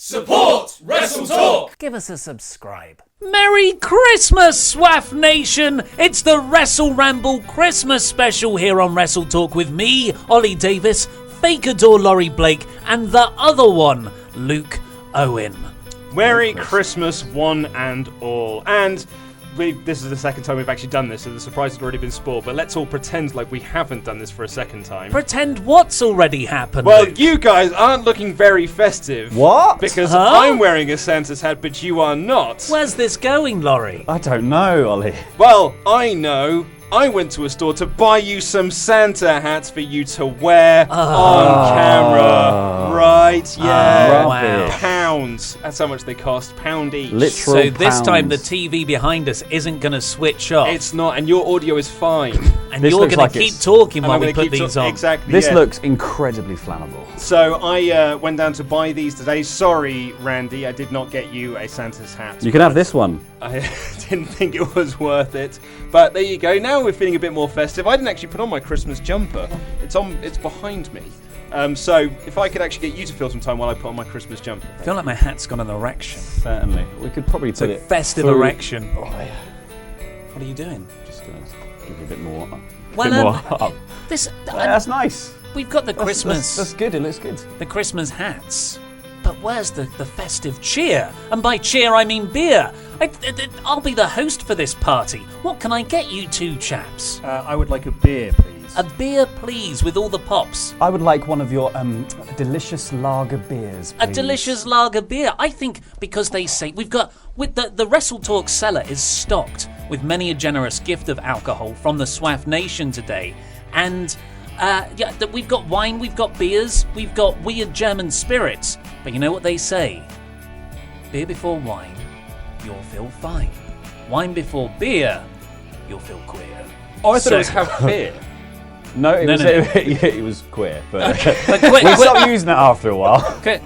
Support WrestleTalk! Give us a subscribe. Merry Christmas, SWAF Nation! It's the WrestleRamble Christmas special here on WrestleTalk with me, Ollie Davis, Fakador Laurie Blake, and the other one, Luke Owen. Merry Christmas, one and all. And this is the second time we've actually done this, so the surprise has already been spoiled, but let's all pretend like we haven't done this for a second time. Pretend what's already happened? Well, you guys aren't looking very festive. What? Because I'm wearing a Santa's hat, but you are not. Where's this going, Laurie? I don't know, Ollie. Well, I know. I went to a store to buy you some Santa hats for you to wear on camera. Right, yeah. Wow. Pounds. That's how much they cost. £1 each. Literal So this pounds. time the TV behind us isn't going to switch off. It's not, and your audio is fine. And This you're looks going to like keep it's- talking And while I'm we gonna put keep these on. Exactly. This yeah. looks incredibly flammable. So I went down to buy these today. Sorry, Randy, I did not get you a Santa's hat. You can have this one. I didn't think it was worth it, but there you go. Now we're feeling a bit more festive. I didn't actually put on my Christmas jumper. It's behind me. So if I could actually get you to fill some time while I put on my Christmas jumper. I feel like my hat's got an erection. Certainly. We could probably It's put a it. festive through- erection. Oh, yeah. What are you doing? Just give you a bit more. Well, bit more up. This That's nice. we've got the Christmas, That's good. It looks good. the Christmas hats. But where's the festive cheer? And by cheer, I mean beer. I'll be the host for this party. What can I get you two chaps? I would like a beer, please. A beer, please, with all the pops. I would like one of your delicious lager beers, please. A delicious lager beer. I think because they say we've got with the WrestleTalk cellar is stocked with many a generous gift of alcohol from the SWAF Nation today, and we've got wine, we've got beers, we've got weird German spirits. But you know what they say? Beer before wine, you'll feel fine. Wine before beer, you'll feel queer. Oh, I thought it was have beer. No, it was no. it was queer, but But we stopped using it after a while.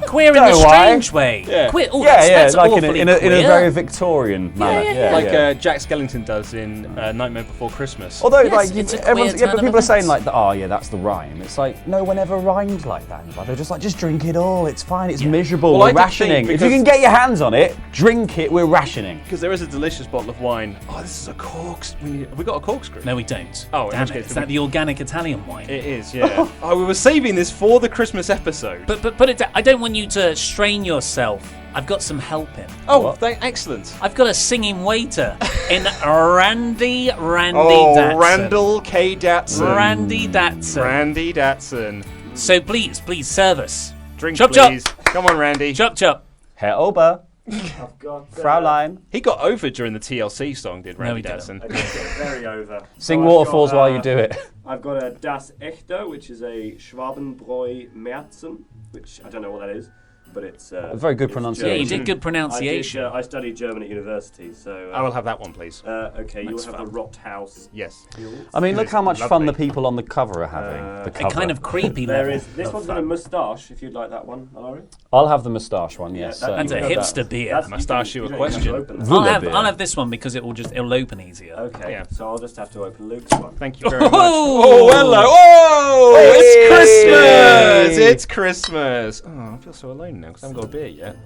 queer in Don't a know why. strange way. Yeah. Queer. Oh, Yeah, that's like awfully in a queer. very Victorian manner. yeah. Like Jack Skellington does in Nightmare Before Christmas. Although, Yes, like, it's a queer everyone's, turn but of people are saying events. like, oh yeah, that's the rhyme. It's like, no one ever rhymed like that. Like, they're just like, just drink it all. It's fine. It's miserable. Well, I we're did rationing. think If you because- can get your hands on it, drink it. We're rationing. Because there is a delicious bottle of wine. Oh, this is a corkscrew. Have we got a corkscrew? No, we don't. Oh, in damn which it! case Is we- that the organic Italian wine? It is, yeah. Oh, we were saving this for the Christmas episode. But put it down. I don't want you to strain yourself. I've got some help in. Oh, excellent. I've got a singing waiter in Randy Oh, Datson. Randall K. Datson. Randy Datson. Randy Datson. So please serve us. Drink, Chop, please. Come on, Randy. Chop chop. Herr Ober, I've got Fraulein. He got over during the TLC song, did Randy he didn't. Datson? very over. Sing So I've waterfalls got, while you do it. I've got a Das Echte, which is a Schwabenbräu Märzen, which I don't know what that is, but it's A very good it's pronunciation. Yeah, you German. did good pronunciation. I studied German at university, so. I will have that one, please. Okay, you'll That's have fun. the Rothaus. Yes. I mean, look how much fun the Lovely. people on the cover are having. The A cover. kind of creepy There level. is this of one's got a fun. moustache. If you'd like that one, Laurie. I'll have the moustache one. Yes, that- And a certainly. hipster beer. That's- Moustache you a don't even have to question. open that. I'll Vula have beer. I'll have this one because it'll open easier. Okay, Yeah. so I'll just have to open Luke's one. Thank you very much. Oh! Oh, hello. Oh, Hey! it's Christmas. It's Christmas. Oh, I feel so alone now because I haven't got a beer yet.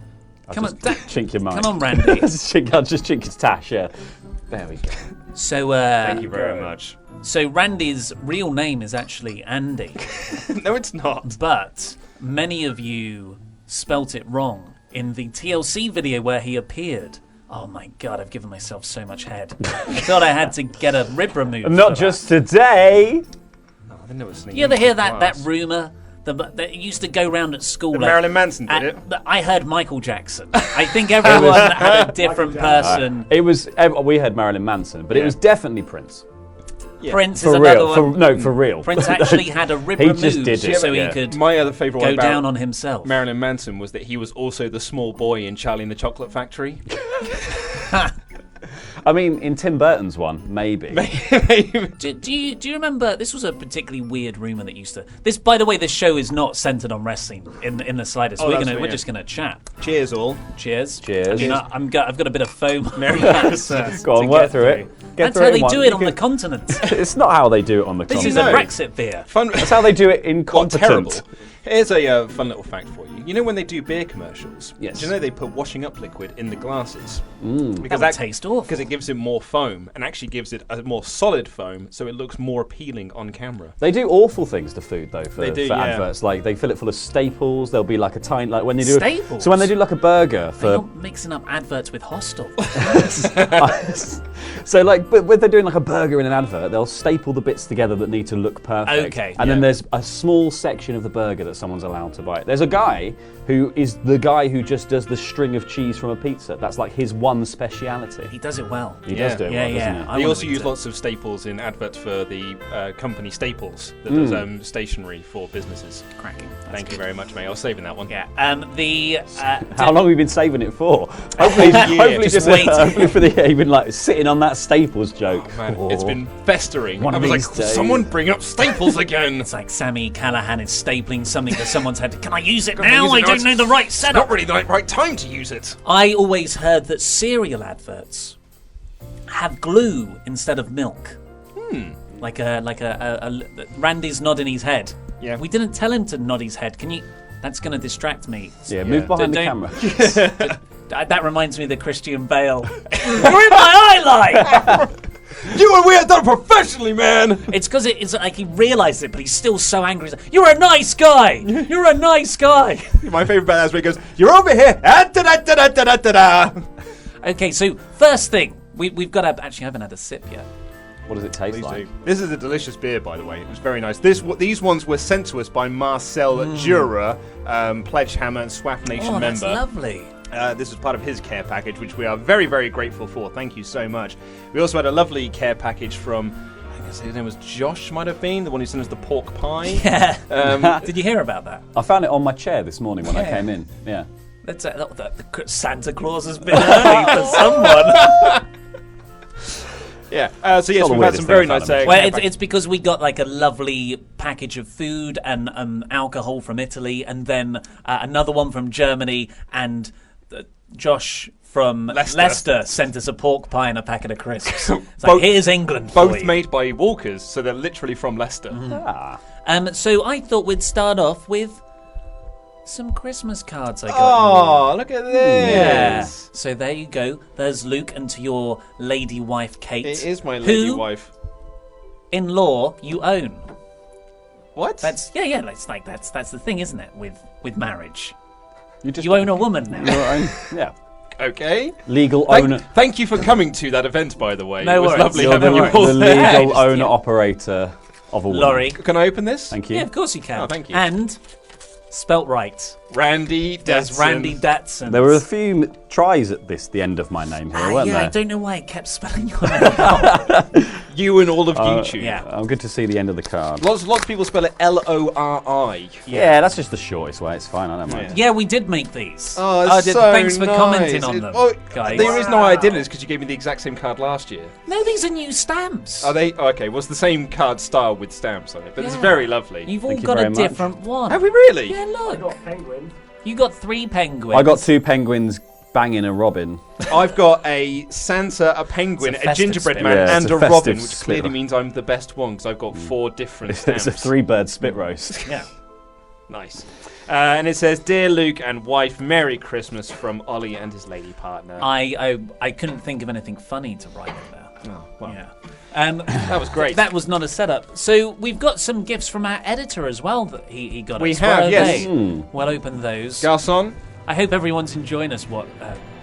Come on, Chink your mind. come on, Randy. I'll just chink his tash. Yeah. There we go. So Thank you very much. So Randy's real name is actually Andy, No, it's not. but many of you spelt it wrong in the TLC video where he appeared. Oh my god, I've given myself so much head. I thought I had to get a rib removed. Not for just today. Oh, I didn't know it was sneaking. that. You ever hear that Glass. rumour that used to go round at school? That Marilyn Manson did it? I heard Michael Jackson. I think everyone had a different person. It was. We had Marilyn Manson, but it was definitely Prince. Prince For is another real. one. For real. Prince actually had a rib He removed just did it, so yeah. he could My other favourite go one about down on himself. Marilyn Manson was that he was also the small boy in Charlie and the Chocolate Factory. I mean, in Tim Burton's one, maybe. Do you remember? This was a particularly weird rumor that used to. This, by the way, this show is not centered on wrestling in the slightest. Oh, that's we're weird. just gonna chat. Cheers, all. Cheers. Cheers. I mean, Cheers. I've got a bit of foam. Merry Christmas. Go on, work through it. Get That's through how they in do one. it You on the can- continent. It's not how they do it on the This continent. is a know. Brexit beer. Fun. That's how they do it in What terrible. competent. Here's a fun little fact for you. You know when they do beer commercials? Yes. Do you know they put washing up liquid in the glasses? That would taste awful. Because it gives it more foam and actually gives it a more solid foam, so it looks more appealing on camera. They do awful things to food though for They do, yeah. adverts. Like they fill it full of staples. There'll be like a tiny when they do Staples? so when they do like a burger You're for not mixing up adverts with Hostel. so like but when they're doing like a burger in an advert, they'll staple the bits together that need to look perfect. Okay, And then there's a small section of the burger that someone's allowed to buy. There's a guy who is the guy who just does the string of cheese from a pizza. That's like his one speciality. He does it well. He does do it well, doesn't he? I They wanna also eat use it. lots of staples in adverts for the company Staples that does stationery for businesses. Cracking. Thank you very much, mate. I was saving that one. Yeah. The How long have we been saving it for? Hopefully, hopefully just just wait. hopefully for the you've been like sitting on that Staples joke. Oh, man, it's been festering. One I of was like, these days. someone bring up Staples again. It's like Sammy Callahan is stapling something to someone's head. Can I use it Can I now? use it I now? don't know the right It's setup. not really the right time to use it. I always heard that cereal adverts have glue instead of milk. Like a Randy's nodding his head. Yeah. We didn't tell him to nod his head. Can you? That's going to distract me. Yeah, move behind the Don't- camera. That reminds me of the Christian Bale. You're in my eye line. You and we have done professionally, man. It's because it's like he realised it, but he's still so angry. He's like, "You're a nice guy. You're a nice guy." My favourite part is where he goes, "You're over here." Ah, da, da, da, da, da, da, da. Okay, so first thing, we've got to actually I haven't had a sip yet. What does it taste Please like? do. This is a delicious beer, by the way. It was very nice. These ones were sent to us by Marcel Jura, Pledge Hammer and SWAF Nation Oh, that's member. lovely. This was part of his care package, which we are very, very grateful for. Thank you so much. We also had a lovely care package from, I think his name was Josh, might have been, the one who sent us the pork pie. Yeah. Did you hear about that? I found it on my chair this morning when I came in. Yeah. That's the Santa Claus has been early for someone. Yeah. So yes, Not the we've had weirdest some very thing I've nice. found, Well, care it's because we got like a lovely package of food and alcohol from Italy, and then another one from Germany, and Josh from Leicester sent us a pork pie and a packet of crisps. It's like, Both- here's England for both you. made by Walkers, so they're literally from Leicester. Ah. So I thought we'd start off with some Christmas cards I got. Oh, look at this. Yeah. So there you go. There's Luke, and to your lady wife Kate. It is my lady who, wife. in law, you own. What? That's It's like that's the thing, isn't it? With marriage, You you own a woman now. your own, yeah. Okay. Legal owner. Thank you for coming to that event, by the way. No it was worries. lovely You're having you all the there. legal owner operator of a woman. Laurie. Can I open this? Thank you. Yeah, of course you can. Oh, thank you. And spelt right. Randy There's Datsun. Randy Datsun. There were a few tries at the end of my name here, weren't yeah, there? I don't know why it kept spelling your name out. You and all of YouTube. Yeah. I'm good to see the end of the card. Lots of people spell it Lori. Yeah, that's just the shortest way. It's fine. I don't mind. Yeah, we did make these. Oh, it's so thanks for nice. commenting on them, Oh, guys. the reason why I didn't is because you gave me the exact same card last year. No, these are new stamps. Are they? Oh, okay, well, it's the same card style with stamps on it, but it's Yeah. very lovely. You've all Thank you got a very much. different one. Have we really? Yeah, look. Got penguin. You got 3 penguins. I got 2 penguins banging a robin. I've got a Santa, a penguin, It's a a festive gingerbread spirit. man, Yeah, and it's a a festive robin, which spirit. clearly means I'm the best one because I've got 4 different stamps. It's a 3-bird spit roast. Yeah. Nice. And it says, "Dear Luke and wife, Merry Christmas from Ollie and his lady partner." I couldn't think of anything funny to write in there. Oh, well, Yeah. that was great. That was not a setup. So we've got some gifts from our editor as well that he got We us. have, What are yes. they? We'll open those. Garçon. I hope everyone's enjoying us.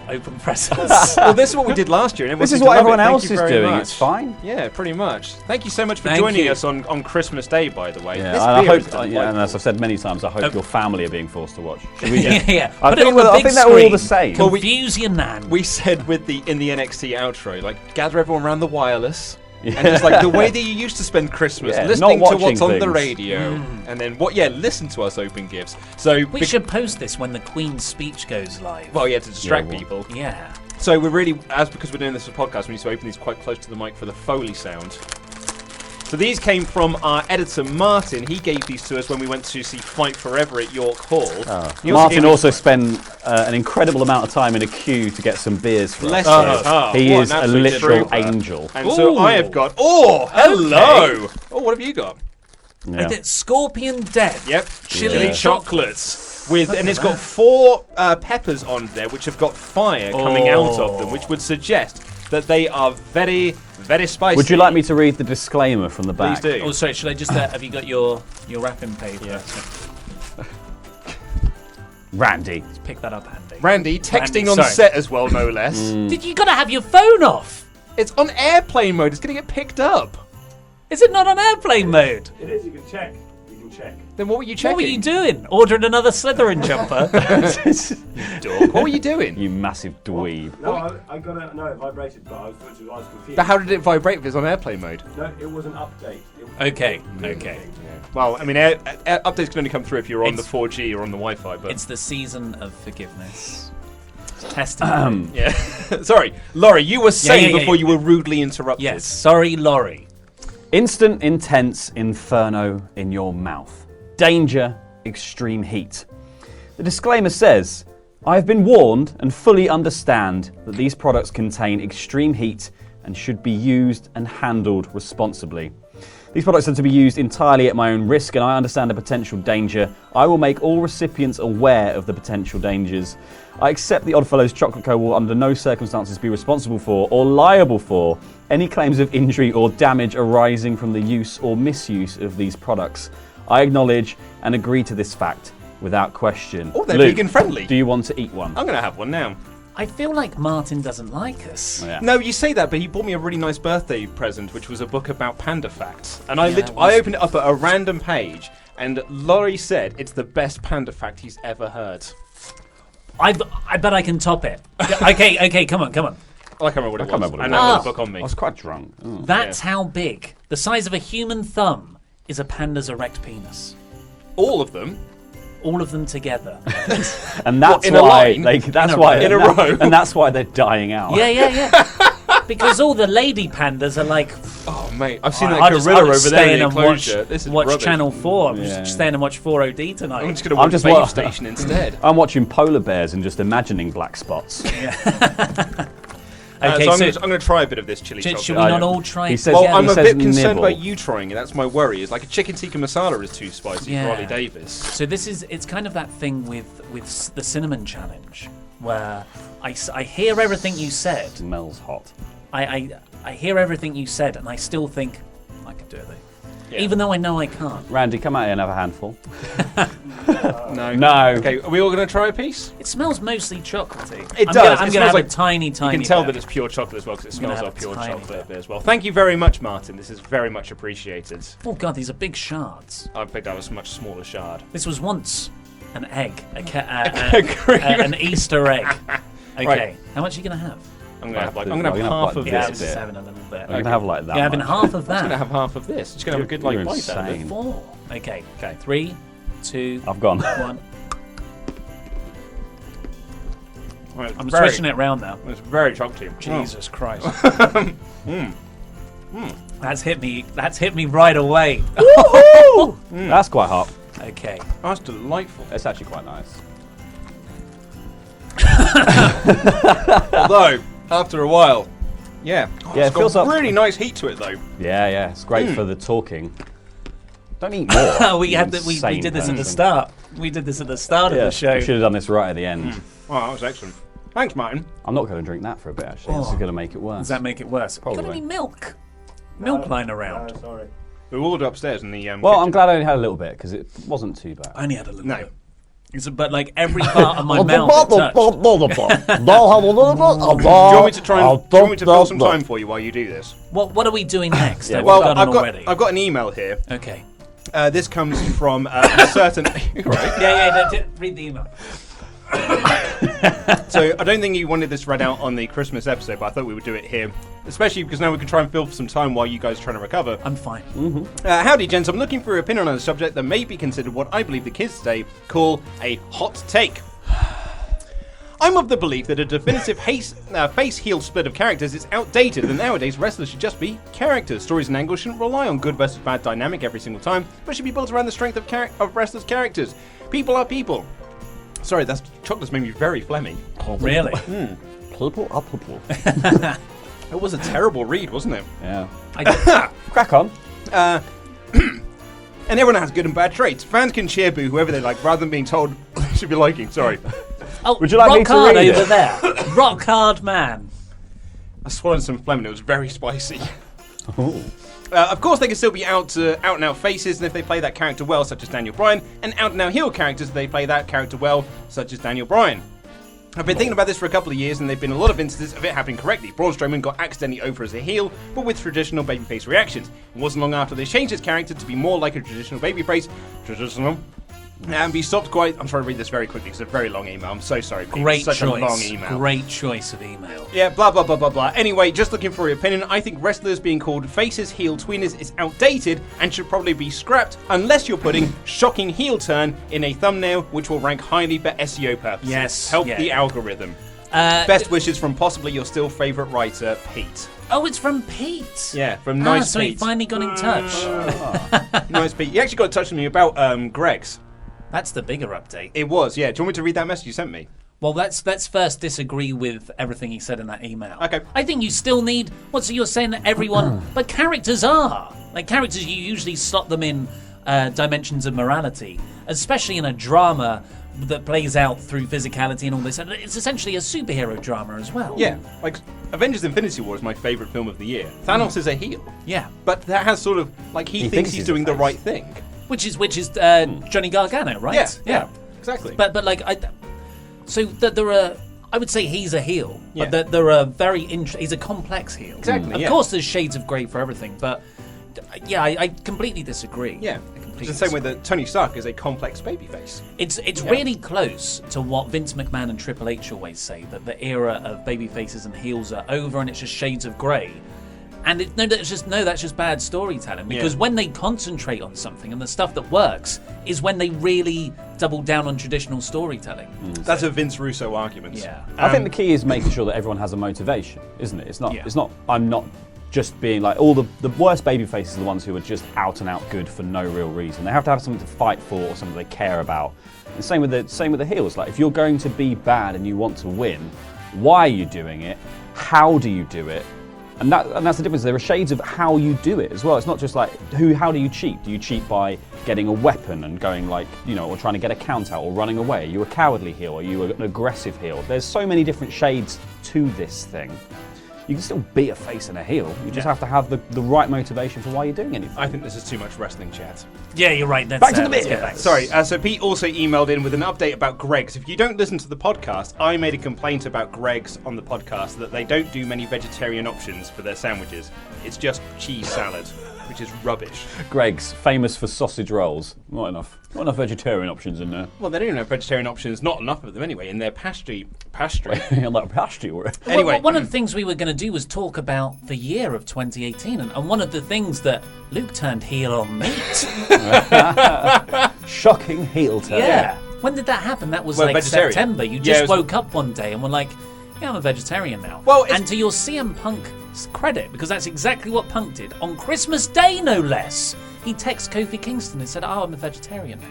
Open presents. Well, this is what we did last year. And This is seemed to what love it. everyone Thank else you is very doing. much. It's fine. Yeah, pretty much. Thank you so much for Thank joining you. us on Christmas Day, by the way. Yeah, This and I beer is hope, delightful. and as I've said many times, I hope your family are being forced to watch. Should we yeah. I Put it think on the I big think they're all screen. the same. Well, we- Confuse your nan. We said in the NXT outro, like, gather everyone around the wireless. And just like the way that you used to spend Christmas, Yeah, listening not to what's watching on the things. radio, and then listen to us open gifts. So we should post this when the Queen's speech goes live. well, yeah, to distract Yeah, people. Yeah. So we're really, because we're doing this as a podcast, we need to open these quite close to the mic for the Foley sound. So these came from our editor Martin. He gave these to us when we went to see Fight Forever at York Hall. He Martin gave also us- spent an incredible amount of time in a queue to get some beers for Bless us. him. He What is an a absolute literal trooper. angel. And so Ooh. I have got. Oh, hello. Oh, what have you got? Yeah. Scorpion Death. Yep. Chili Yeah. chocolates. And it's got 4 peppers on there, which have got fire coming out of them, which would suggest that they are very, very spicy. Would you like me to read the disclaimer from the back? Please do. Oh, sorry. Should I just? Have you got your wrapping paper? Yeah. Randy. Let's pick that up, Andy. Randy, texting on sorry. set as well, no less. Did you gotta have your phone off? It's on airplane mode. It's going to get picked up. Is it not on airplane mode? It is. You can check. You can check. Then what were you checking? What were you doing? Ordering another Slytherin jumper? Dog. What were you doing? You massive dweeb. No, I got it. No, it vibrated, but I was confused. But how did it vibrate if it's on airplane mode? No, it was an update. Okay. Well, I mean, updates can only come through if you're on the 4G or on the Wi-Fi. But It's the season of forgiveness. It's testing. yeah. Sorry, Laurie, you were saying yeah, before yeah. you were rudely interrupted. Yes. Sorry, Laurie. Instant, intense inferno in your mouth. Danger, extreme heat. The disclaimer says, I have been warned and fully understand that these products contain extreme heat and should be used and handled responsibly. These products are to be used entirely at my own risk, and I understand the potential danger. I will make all recipients aware of the potential dangers. I accept the Oddfellows Chocolate Co. will under no circumstances be responsible for or liable for any claims of injury or damage arising from the use or misuse of these products. I acknowledge and agree to this fact without question. Oh, they're Luke, vegan friendly. do you want to eat one? I'm going to have one now. I feel like Martin doesn't like us. Yeah. No, you say that, but he bought me a really nice birthday present, which was a book about panda facts. And I it was. I opened it up at a random page, and Laurie said it's the best panda fact he's ever heard. I bet I can top it. Okay, come on. I can't remember what it was. remember what it I was. know I have the book on I me. was quite drunk. Oh. That's how big, the size of a human thumb, is a panda's erect penis. All of them. All of them together. And that's in a why line? that's In a why row. In a row. and that's why they're dying out. Yeah. Because all the lady pandas are like, Oh, mate, I've seen I'll that just gorilla over stay there in in the and watch, enclosure. This is watch rubbish. Channel 4. I'm Yeah. just staying and watch 4OD tonight. I'm just going to watch just Wave wa- Station instead. I'm watching polar bears and just imagining black spots. Okay, so so I'm going to try a bit of this chili chocolate. should we not all try He it says- Well, together? I'm a says bit concerned nibble. about you trying it. That's my worry. It's like a chicken tikka masala is too spicy Yeah. for Ollie Davis. So it's kind of that thing with the cinnamon challenge, where I hear everything you said. Smells hot. I hear everything you said, and I still think I could do it. Yeah. Even though I know I can't. Randy, come out here and have a handful. No. No. Okay, are we all going to try a piece? It smells mostly chocolatey. It I'm does. Gonna, It I'm gonna smells have like- a tiny You can bit. tell that it's pure chocolate as well because it gonna smells have like a pure tiny chocolate bit. there as well. Thank you very much, Martin. This is very much appreciated. Oh god, these are big shards. I picked out a much smaller shard. This was once an egg, An an Easter egg. Okay, Right. how much are you gonna have? I'm going to have Right, I'm going to I'm have gonna half have of like Yeah, this. I'm bit. just having a little bit. I'm going to have like that You're having much. half of I'm going to that. have half of this. Just going to have a good You're bite out of it. insane. 4. Okay. 3, 2, I've gone. 1. Right, I'm very- switching it round now. It's very chocolatey. Jesus Christ. That's hit me. That's hit me right away. That's quite hot. Okay. Oh, that's delightful. It's actually quite nice. Although, after a while, yeah. Oh, Yeah, it's it feels got up- really nice heat to it though. Yeah, it's great for the talking. Don't eat more. we you had we insane did this at the person. start. We did this at the start of Yeah, the show. we should have done this right at the end. Oh, that was excellent. Thanks, Martin. I'm not going to drink that for a bit, actually. This is going to make it worse. Does that make it worse? You got Probably. any milk? Milk lying around. No, sorry. We were all upstairs in the Well, kitchen. I'm glad I only had a little bit, because it wasn't too bad. I only had a little No. bit. But like every part of my mouth it touched. Do you want me to try and do you want me to fill some time for you while you do this? What are we doing next? Yeah, Have we Well, done I've it got already? I've got an email here. Okay. This comes from a certain. Right. Yeah. Read the email. So I don't think you wanted this read out on the Christmas episode, but I thought we would do it here, especially because now we can try and fill some time while you guys are trying to recover. I'm fine. Howdy, gents. I'm looking for your opinion on a subject that may be considered what I believe the kids today call a hot take. I'm of the belief that a definitive face-heel split of characters is outdated, and nowadays wrestlers should just be characters. Stories and angles shouldn't rely on good versus bad dynamic every single time, but should be built around the strength of wrestlers' characters. People are people. Sorry, that's chocolate's made me very phlegmy. Really? People are people. It was a terrible read, wasn't it? Yeah. I, Crack on. And everyone has good and bad traits. Fans can cheer boo whoever they like, rather than being told they should be liking. Sorry. Oh, Would you like rock me to hard read over it? there. Rock hard man. I swallowed some phlegm and it was very spicy. Ooh. Of course, they can still be out and out faces, and if they play that character well, such as Daniel Bryan, and out and out heel characters if they play that character well, such as Daniel Bryan. I've been thinking about this for a couple of years, and there have been a lot of instances of it happening correctly. Braun Strowman got accidentally over as a heel, but with traditional babyface reactions. It wasn't long after they changed his character to be more like a traditional babyface, and be stopped quite. I'm trying to read this very quickly because it's a very long email. I'm so sorry, Pete. Great Such choice. a long email. Great choice of email. Yeah, blah, blah, blah, blah, blah. Anyway, just looking for your opinion. I think wrestlers being called faces, heel, tweeners is outdated and should probably be scrapped unless you're putting shocking heel turn in a thumbnail, which will rank highly for SEO purposes. Yes, Help yeah. the algorithm. Best wishes from possibly your still favourite writer, Pete. Oh, it's from Pete. Yeah, from Nice so he Pete. finally got in touch. Nice Pete. You actually got in touch with me about Greg's. That's the bigger update. It was, yeah. Do you want me to read that message you sent me? Well, let's first disagree with everything he said in that email. Okay. I think you still need. So you're saying that everyone, but characters are like characters. You usually slot them in dimensions of morality, especially in a drama that plays out through physicality and all this. And it's essentially a superhero drama as well. Yeah, like Avengers: Infinity War is my favourite film of the year. Thanos is a heel, Yeah. but that has sort of like he thinks he's doing the right thing. Which is Johnny Gargano, right? Yeah, exactly. But like so that there are. I would say he's a heel, Yeah. but there are he's a complex heel. Exactly, Of yeah. course, there's shades of grey for everything, but yeah, I completely disagree. Yeah, it's the same way that Tony Stark is a complex babyface. It's really close to what Vince McMahon and Triple H always say, that the era of babyfaces and heels are over, and it's just shades of grey. And that's just bad storytelling, because when they concentrate on something and the stuff that works is when they really double down on traditional storytelling. That's a Vince Russo argument. Yeah. I think the key is making sure that everyone has a motivation, isn't it? It's not. Yeah. It's not. I'm not just being like all the worst baby faces are the ones who are just out and out good for no real reason. They have to have something to fight for or something they care about. And same with the heels. Like if you're going to be bad and you want to win, why are you doing it? How do you do it? And that's the difference. There are shades of how you do it as well. It's not just like how do you cheat? Do you cheat by getting a weapon and going like, or trying to get a count out or running away? Are you a cowardly heel? Are you an aggressive heel? There's so many different shades to this thing. You can still be a face and a heel. You just have to have the right motivation for why you're doing anything. I think this is too much wrestling chat. Yeah, you're right. Back to the let's bit. get back. Sorry, so Pete also emailed in with an update about Greg's. If you don't listen to the podcast, I made a complaint about Greg's on the podcast that they don't do many vegetarian options for their sandwiches. It's just cheese salad, which is rubbish. Greg's, famous for sausage rolls. Not enough vegetarian options in there. Well, they don't even have vegetarian options, not enough of them anyway, in their pastry. Like pasty or Anyway. One of the things we were going to do was talk about the year of 2018, and one of the things that Luke turned heel on meat. shocking heel turn. Yeah. When did that happen? That was Well, like vegetarian. September. You Yeah, just it was- woke up one day and were like, yeah, I'm a vegetarian now. Well, it's- and to your CM Punk's credit, because that's exactly what Punk did, on Christmas Day no less, he texted Kofi Kingston and said, I'm a vegetarian now.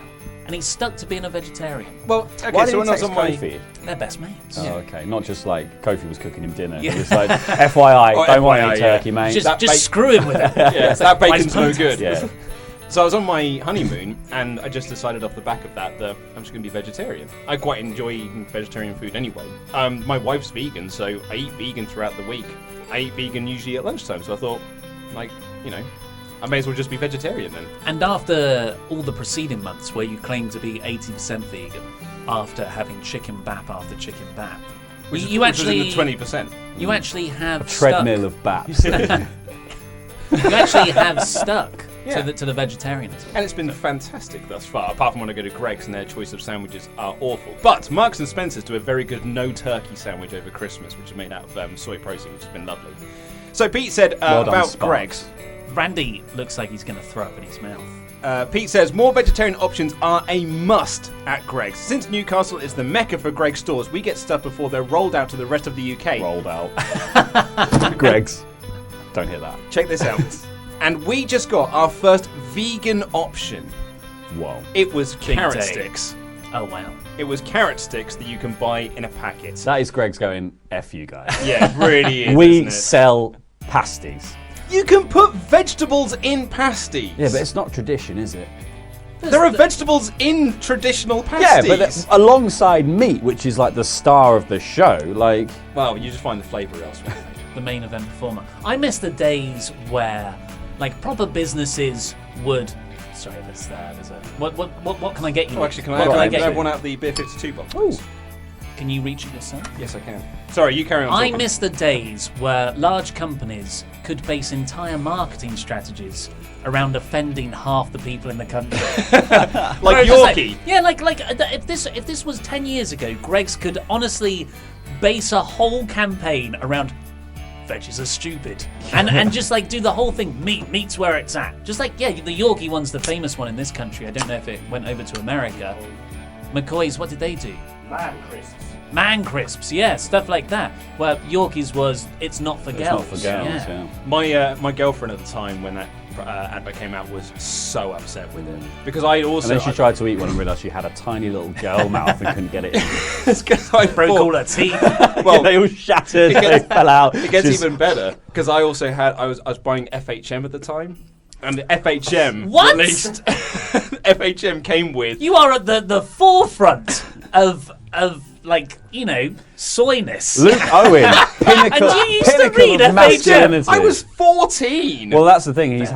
And he stuck to being a vegetarian. Well, okay, Why did so he when I was text on my... Kofi? They're best mates. Oh, okay. Not just like Kofi was cooking him dinner. Yeah. It's like, FYI, Oh, don't want FYI, any yeah. turkey, mate. Just screw him with it. Yeah, that bacon's no good. Yeah. So I was on my honeymoon, and I just decided off the back of that I'm just going to be vegetarian. I quite enjoy eating vegetarian food anyway. My wife's vegan, so I eat vegan throughout the week. I eat vegan usually at lunchtime, so I thought, I may as well just be vegetarian then. And after all the preceding months where you claim to be 80% vegan, after having chicken bap after chicken bap, Which you was actually in the 20%. You actually have Treadmill of baps. You actually have stuck Yeah. to the vegetarianism. And it's been fantastic thus far, apart from when I go to Greg's and their choice of sandwiches are awful. But Marks and Spencer's do a very good no turkey sandwich over Christmas, which is made out of soy protein, which has been lovely. So Pete said Well done, about Sparks. Greg's. Randy looks like he's going to throw up in his mouth. Pete says more vegetarian options are a must at Greg's. Since Newcastle is the mecca for Greg's stores, we get stuff before they're rolled out to the rest of the UK. Rolled out. Greg's. Don't hear that. Check this out. And we just got our first vegan option. Whoa. It was Big carrot day. sticks. Oh, wow. It was carrot sticks that you can buy in a packet. That is Greg's going, F you guys. Yeah, it really is. We isn't it? sell pasties. You can put vegetables in pasties. Yeah, but it's not tradition, is it? There are vegetables in traditional Yeah, pasties. but alongside meat, which is like the star of the show, like... Well, you just find the flavour elsewhere. The main event performer. I miss the days where, like, proper businesses would. Sorry, there's a. What can I get you? Oh, actually, can What I get have you? one out of the Beer 52 box? Can you reach it yourself? Yes, I can. Sorry, you carry on. I talking. miss the days where large companies could base entire marketing strategies around offending half the people in the country. Like Yorkie. If this was 10 years ago, Greggs could honestly base a whole campaign around veggies are stupid and just like do the whole thing. Meat's where it's at. Just like, yeah, the Yorkie one's the famous one in this country. I don't know if it went over to America. McCoy's, what did they do? Man crisps, yeah, stuff like that. Where Yorkies was, it's not for girls. Not for girls, yeah. My girlfriend at the time when that advert came out was so upset with it because I also. And then she tried to eat one and realised she had a tiny little girl mouth and couldn't get it in. It's because I Broke all her teeth. Well, they all shattered, they fell out. It gets even better because I also had I was buying FHM at the time, and FHM What? released. FHM came with. You are at the forefront of like, you know, soyness. Luke Owen, pinnacle, And you used to pinnacle read of FHM. masculinity. I was 14. Well, that's the thing. He's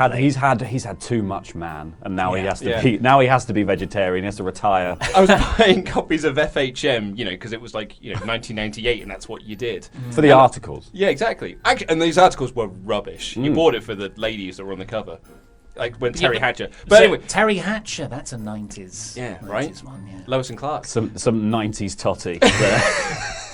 had too much man, and now he has to be. Now he has to be vegetarian. He has to retire. I was buying copies of FHM, you know, because it was like 1998, and that's what you did For the articles. Yeah, exactly. Actually, and these articles were rubbish. You bought it for the ladies that were on the cover, like when Terry Hatcher. But anyway, Terry Hatcher, that's a 90s. Yeah, 90s right? one, yeah. Lois and Clark. Some 90s totty.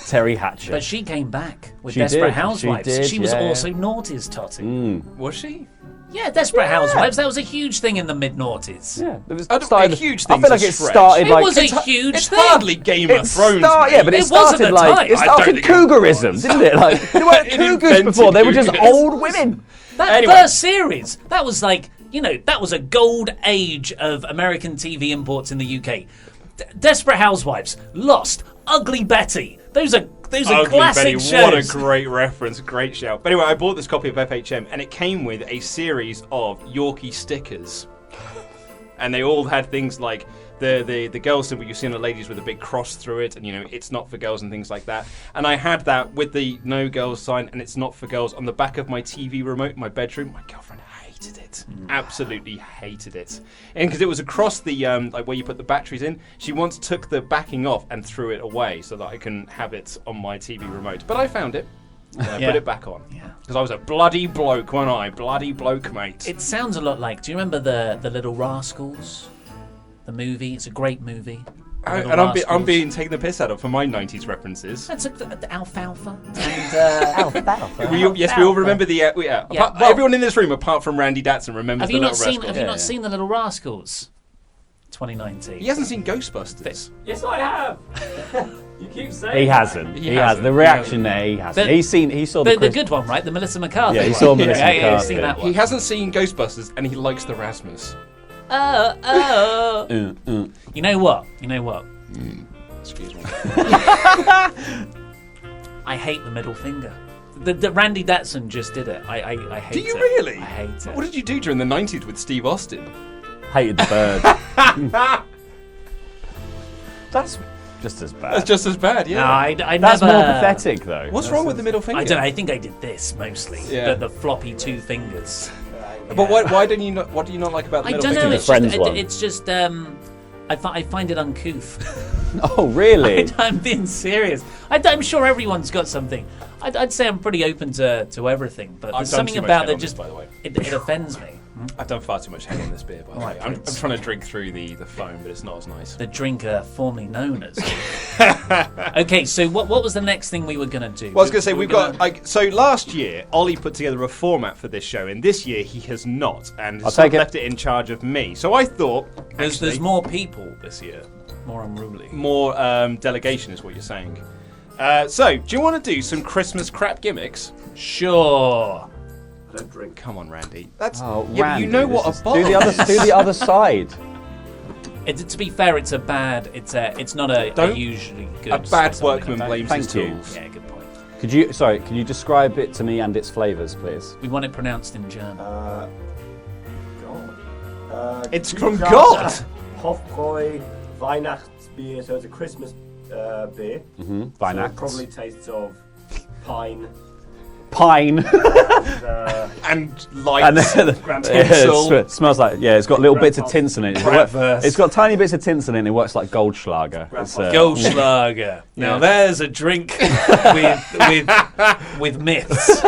Terry Hatcher. But she came back with She Desperate did, Housewives. she did, She was yeah. also Naughty's Totty. Was she? Yeah, Desperate Housewives. That was a huge thing in the mid-noughties. Yeah, it was A started, huge I thing's feel like a it stretch. started It like was a huge It's thing. hardly Game of Thrones. mate. Yeah, but it It wasn't started a like time. it I don't started think it cougarism, was. didn't it? Like they weren't It cougars invented before; they were just cougarism. old women. That Anyway. first series, that was like, that was a gold age of American TV imports in the UK. Desperate Housewives, Lost, Ugly Betty. Those are Ugly classic Betty, shows. what a great reference, great shout. But anyway, I bought this copy of FHM, and it came with a series of Yorkie stickers, and they all had things like the girl symbol you see in the ladies with a big cross through it, and it's not for girls and things like that. And I had that with the no girls sign, and it's not for girls on the back of my TV remote in my bedroom. My girlfriend hated it, absolutely hated it, and because it was across the like where you put the batteries in. She once took the backing off and threw it away so that I can have it on my TV remote. But I found it. Put it back on. Yeah. Because I was a bloody bloke, wasn't I? Bloody bloke, mate. It sounds a lot like, do you remember the Little Rascals? The movie, it's a great movie. And I'm being taken the piss out of for my 90s references. That's the alfalfa. And, Alfalfa. We all remember the... everyone in this room, apart from Randy Datson, remembers have you the not Little seen? Rascals. Have you not seen the Little Rascals? 2019. He hasn't seen Ghostbusters. Yes, I have. You keep saying He hasn't. He He hasn't. hasn't. The reaction there, he hasn't. The- He saw the The good one, right? The Melissa McCarthy. Yeah, he one. saw Melissa Yeah, I've McCarthy. seen that He one. hasn't seen Ghostbusters, and he likes the Rasmus. Oh. You know what? Excuse me. I hate the middle finger. The Randy Datson just did it. I hate it. Do you really? I hate it. What did you do during the 90s with Steve Austin? hated the bird. That's just as bad. That's just as bad, yeah. No, I That's never. more pathetic, though. What's wrong with the middle finger? I don't know. I think I did this mostly. Yeah. The floppy two fingers. But why don't you not? What do you not like about the I middle don't finger? know. Friends one. It's just. I find it uncouth. Oh, really? I'm being serious. I'm sure everyone's got something. I'd say I'm pretty open to everything, but I've there's done something too much about head that on this, just by the way. it offends me. I've done far too much head on this beer, by the way. Alright, I'm Prince. trying to drink through the foam, but it's not as nice. The drinker formerly known as. Okay, so what was the next thing we were gonna do? Well, I was going to say, We we've were got, so last year, Ollie put together a format for this show, and this year he has not, and has I'll take it. left it in charge of me. So I thought, There's actually, more people this year, more unruly. more delegation is what you're saying. So, do you want to do some Christmas crap gimmicks? Sure. I don't drink. Come on, Randy. That's Oh, yeah, but Randy, you know this what is- a bar do the other is. do the other side. To be fair, it's not a Don't- usually good. A bad something workman like blames that. his Thank you. tools. Yeah, good point. Can you describe it to me and its flavours, please? We want it pronounced in German. It's from God. Hofbräu Weihnachtsbier, so it's a Christmas beer. So it probably tastes of pine. And lights. And tinsel. it smells like, it's got little bits of Grandpa's tinsel in it. Bratwurst. It's got tiny bits of tinsel in it. It works like Goldschlager. It's, Goldschlager. Now there's a drink with myths.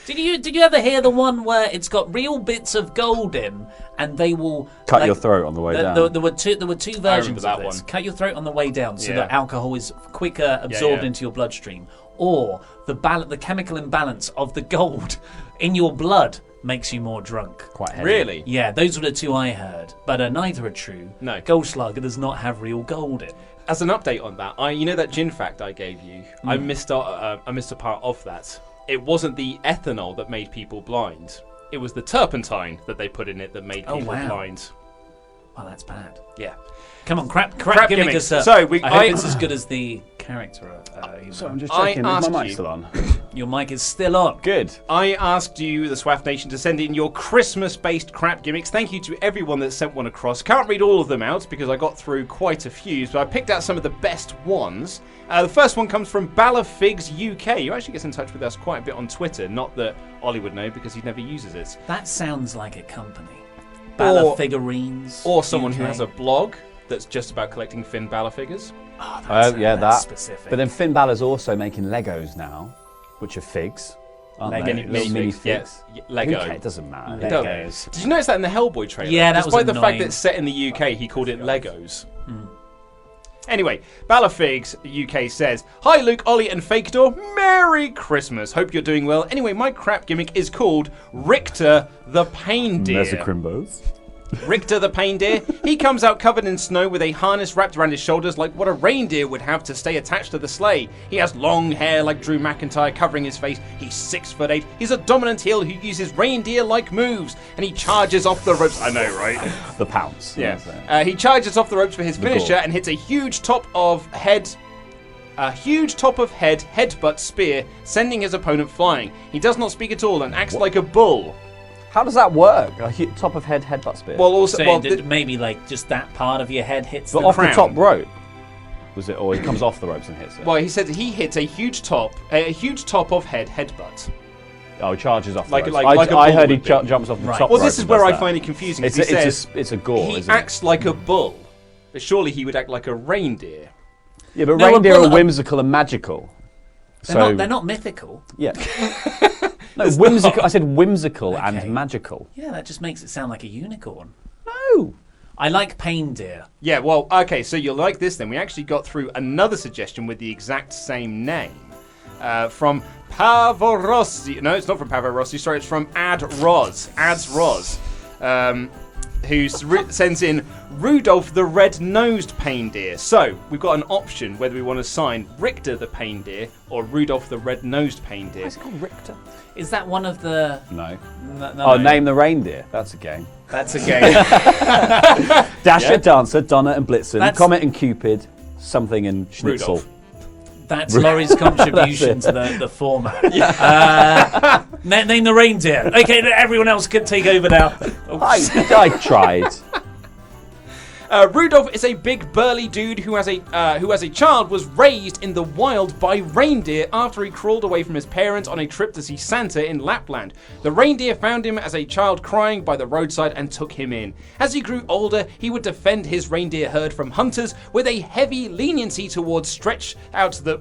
Did you ever hear the one where it's got real bits of gold in, and they will cut your throat on the way down? There were two versions that of this. one. Cut your throat on the way down, so Yeah. that alcohol is quicker absorbed yeah. into your bloodstream, or the chemical imbalance of the gold in your blood makes you more drunk. Quite heavy. Really? Yeah, those were the two I heard, but neither are true. No. Goldschlager does not have real gold in. As an update on that, you know that gin fact I gave you? I missed a part of that. It wasn't the ethanol that made people blind. It was the turpentine that they put in it that made people blind. Well, that's bad. Yeah. Come on, crap Crap gimmick gimmicks. us up. So, I hope it's as good as the character. So I'm just I checking, is asked my mic you- still on? Your mic is still on. Good. I asked you, the Swaff Nation, to send in your Christmas-based crap gimmicks. Thank you to everyone that sent one across. Can't read all of them out because I got through quite a few, but I picked out some of the best ones. The first one comes from Balafigs UK, who actually gets in touch with us quite a bit on Twitter. Not that Ollie would know because he never uses it. That sounds like a company. Bala Figurines. Or someone who UK. has a blog that's just about collecting Finn Balor figures. Oh, That. that's specific. But then Finn Balor's also making Legos now, which are figs. Aren't Lego they? mini Little mini figs, figs. yeah. Lego. Okay, it doesn't matter. It does. Legos. Did you notice that in the Hellboy trailer? Yeah, that was Despite the fact annoying. that it's set in the UK, he called it Legos. Anyway, Balafigs UK says, "Hi Luke, Ollie and Fake Door, Merry Christmas. Hope you're doing well. Anyway, my crap gimmick is called Richter the Pain Deer. Mesocrimbos. Richter the Pain Deer. He comes out covered in snow with a harness wrapped around his shoulders like what a reindeer would have to stay attached to the sleigh. He has long hair like Drew McIntyre covering his face. He's 6'8". He's a dominant heel who uses reindeer-like moves, and he charges off the ropes." I know, right? The pounce. Yeah. That's it. He charges off the ropes for his finisher gore. and hits a huge top of head headbutt spear, sending his opponent flying. He does not speak at all and acts like a bull. How does that work? A top of head headbutt spear. Well, also, So well, maybe like just that part of your head hits but the off crown. the top rope. Was it, or he comes off the ropes and hits it? well, he said he hits a huge top of head headbutt. Oh, he charges off the Like- ropes. like a I bull heard he would be. jumps off the Right. top Well, rope this is and where does I that. find it confusing. It's because he says a gore, he isn't it? acts like a bull, but surely he would act like a reindeer. Yeah, but No, a reindeer bull- are whimsical and magical. They're not mythical. Yeah. No, whimsical. I said whimsical Okay. and magical. Yeah, that just makes it sound like a unicorn. No. I like pain deer. Yeah, well, okay, so you'll like this then. We actually got through another suggestion with the exact same name. From Pavorossi. No, it's not from Pavorossi. Sorry, it's from Ads Roz. Who sends in Rudolph the Red-Nosed Pain Deer. So, we've got an option whether we want to sign Richter the Pain Deer or Rudolph the Red-Nosed Pain Deer. It's called Richter. Is that one of the? No. No, Oh, name the reindeer. That's a game. That's a game. Dasher, Dancer, Donner and Blitzen, That's- Comet and Cupid, something and Schnitzel. Rudolph. That's Laurie's contribution to the format. Name the reindeer. Okay, everyone else can take over now. Oh, I tried. Rudolph is a big burly dude who as a child was raised in the wild by reindeer after he crawled away from his parents on a trip to see Santa in Lapland. The reindeer found him as a child crying by the roadside and took him in. As he grew older, he would defend his reindeer herd from hunters with a heavy leniency towards stretch out the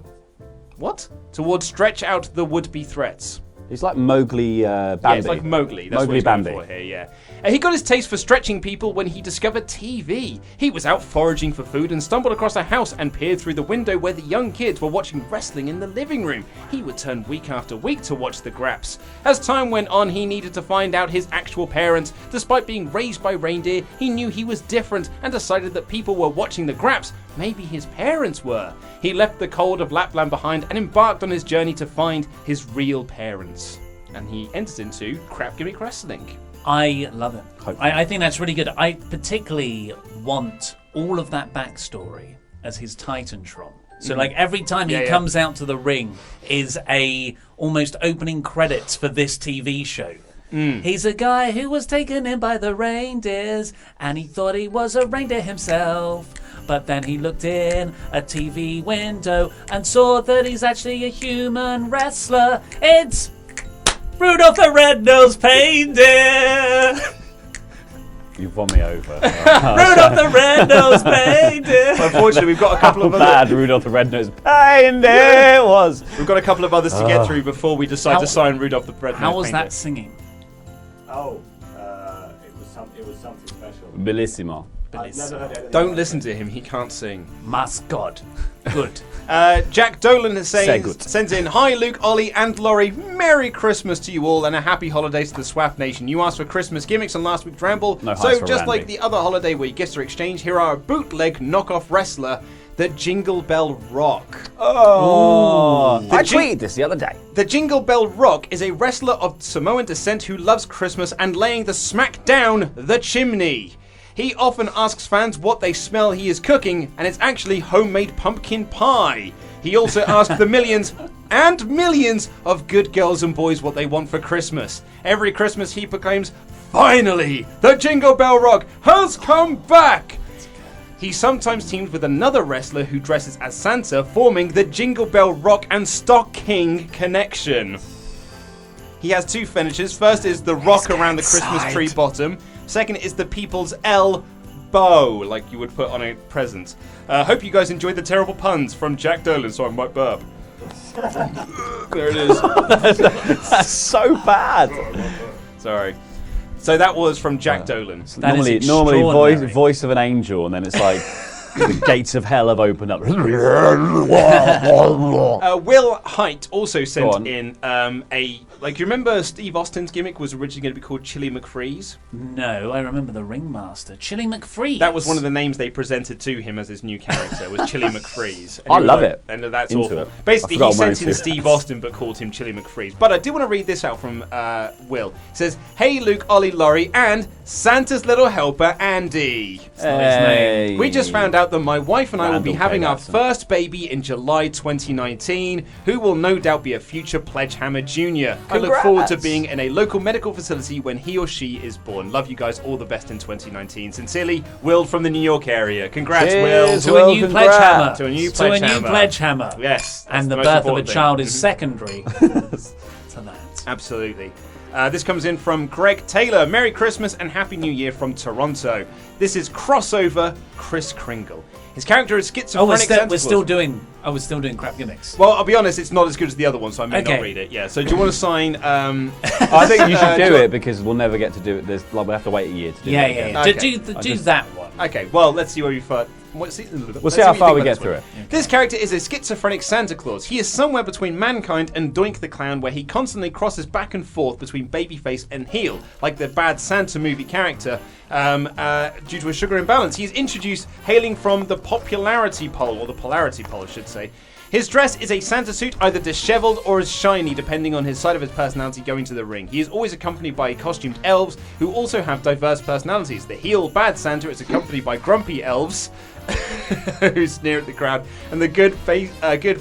would-be threats. He's like Mowgli Bambi. Yeah, it's like Mowgli. That's Mowgli what he's going Bambi. for here, yeah. He got his taste for stretching people when he discovered TV. He was out foraging for food and stumbled across a house and peered through the window where the young kids were watching wrestling in the living room. He would turn week after week to watch the Graps. As time went on, he needed to find out his actual parents. Despite being raised by reindeer, he knew he was different and decided that people were watching the Graps. Maybe his parents were. He left the cold of Lapland behind and embarked on his journey to find his real parents. And he entered into Crap Gimmick Wrestling. I love it. I think that's really good. I particularly want all of that backstory as his Titantron. So like every time he comes out to the ring is a almost opening credits for this TV show. He's a guy who was taken in by the reindeers, and he thought he was a reindeer himself. But then he looked in a TV window and saw that he's actually a human wrestler. It's Rudolph the Red-Nosed Reindeer. You've won me over. Rudolph the Red-Nosed Reindeer. Unfortunately, we've got a couple of bad Rudolph the Red-Nosed Reindeer was. We've got a couple of others to get through before we decide to sign Rudolph the Red-Nosed How was Reindeer. that singing? Oh, it was something special. Bellissimo. I've never heard anything Don't like listen to him, he can't sing. Mascot. Good. Jack Dolan has Say good. sends in, hi Luke, Ollie and Laurie, Merry Christmas to you all and a happy holidays to the SWAF Nation. You asked for Christmas gimmicks on last week's Ramble, No highs so for just Randy. like the other holiday where gifts are exchanged, here are a bootleg knockoff wrestler, the Jingle Bell Rock. Oh, I Jing- tweeted this the other day. The Jingle Bell Rock is a wrestler of Samoan descent who loves Christmas and laying the smack down the chimney. He often asks fans what they smell he is cooking, and it's actually homemade pumpkin pie. He also asks the millions and millions of good girls and boys what they want for Christmas. Every Christmas he proclaims, finally, the Jingle Bell Rock has come back! He sometimes teams with another wrestler who dresses as Santa, forming the Jingle Bell Rock and Stocking connection. He has two finishes. First is the rock around the Christmas tree bottom. Second is the people's elbow, like you would put on a present. Hope you guys enjoyed the terrible puns from Jack Dolan, so I might burp. There it is. That's so bad. Sorry. So that was from Jack Dolan. That is Normally extraordinary. voice of an angel, and then it's like the gates of hell have opened up. Will Height also Go sent on. in you remember Steve Austin's gimmick was originally going to be called Chili McFreeze? No, I remember the ringmaster, Chili McFreeze. That was one of the names they presented to him as his new character, was Chili McFreeze. And I he was love like- it. And that's Into awful. it. Basically, I he forgot sent mine in too. Steve Austin but called him Chili McFreeze. But I do want to read this out from Will. It says, hey Luke, Ollie, Laurie, and Santa's little helper, Andy. Hey. We just found out that my wife and I will be Randall having our Payson. first baby in July 2019, who will no doubt be a future Pledgehammer Jr. I look forward to Congrats. being in a local medical facility when he or she is born. Love you guys, all the best in 2019. Sincerely, Will from the New York area. Congrats, Cheers, Will. To a Well, new congrats. Pledgehammer. To a new To a new Pledgehammer. Pledgehammer. Yes. that's And the most birth of a important thing. child is secondary to that. Absolutely. This comes in from Greg Taylor. Merry Christmas and Happy New Year from Toronto. This is crossover Kris Kringle. His character is Oh, schizophrenic Santa we're still Claus. doing crap gimmicks. Well, I'll be honest, it's not as good as the other one, so I may Okay. not read it. Yeah. So do you want to sign? I think you should do it because we'll never get to do it. We'll have to wait a year to do Yeah, it. yeah, again. yeah. Okay. Do that one. Okay. Well, let's see where we find. We'll see how far we get through it. This character is a schizophrenic Santa Claus. He is somewhere between Mankind and Doink the Clown, where he constantly crosses back and forth between babyface and heel, like the bad Santa movie character. Due to a sugar imbalance, he is introduced hailing from the popularity poll, or the polarity poll, I should say. His dress is a Santa suit, either disheveled or as shiny, depending on his side of his personality going to the ring. He is always accompanied by costumed elves, who also have diverse personalities. The heel bad Santa is accompanied by grumpy elves, who sneer at the crowd, and the good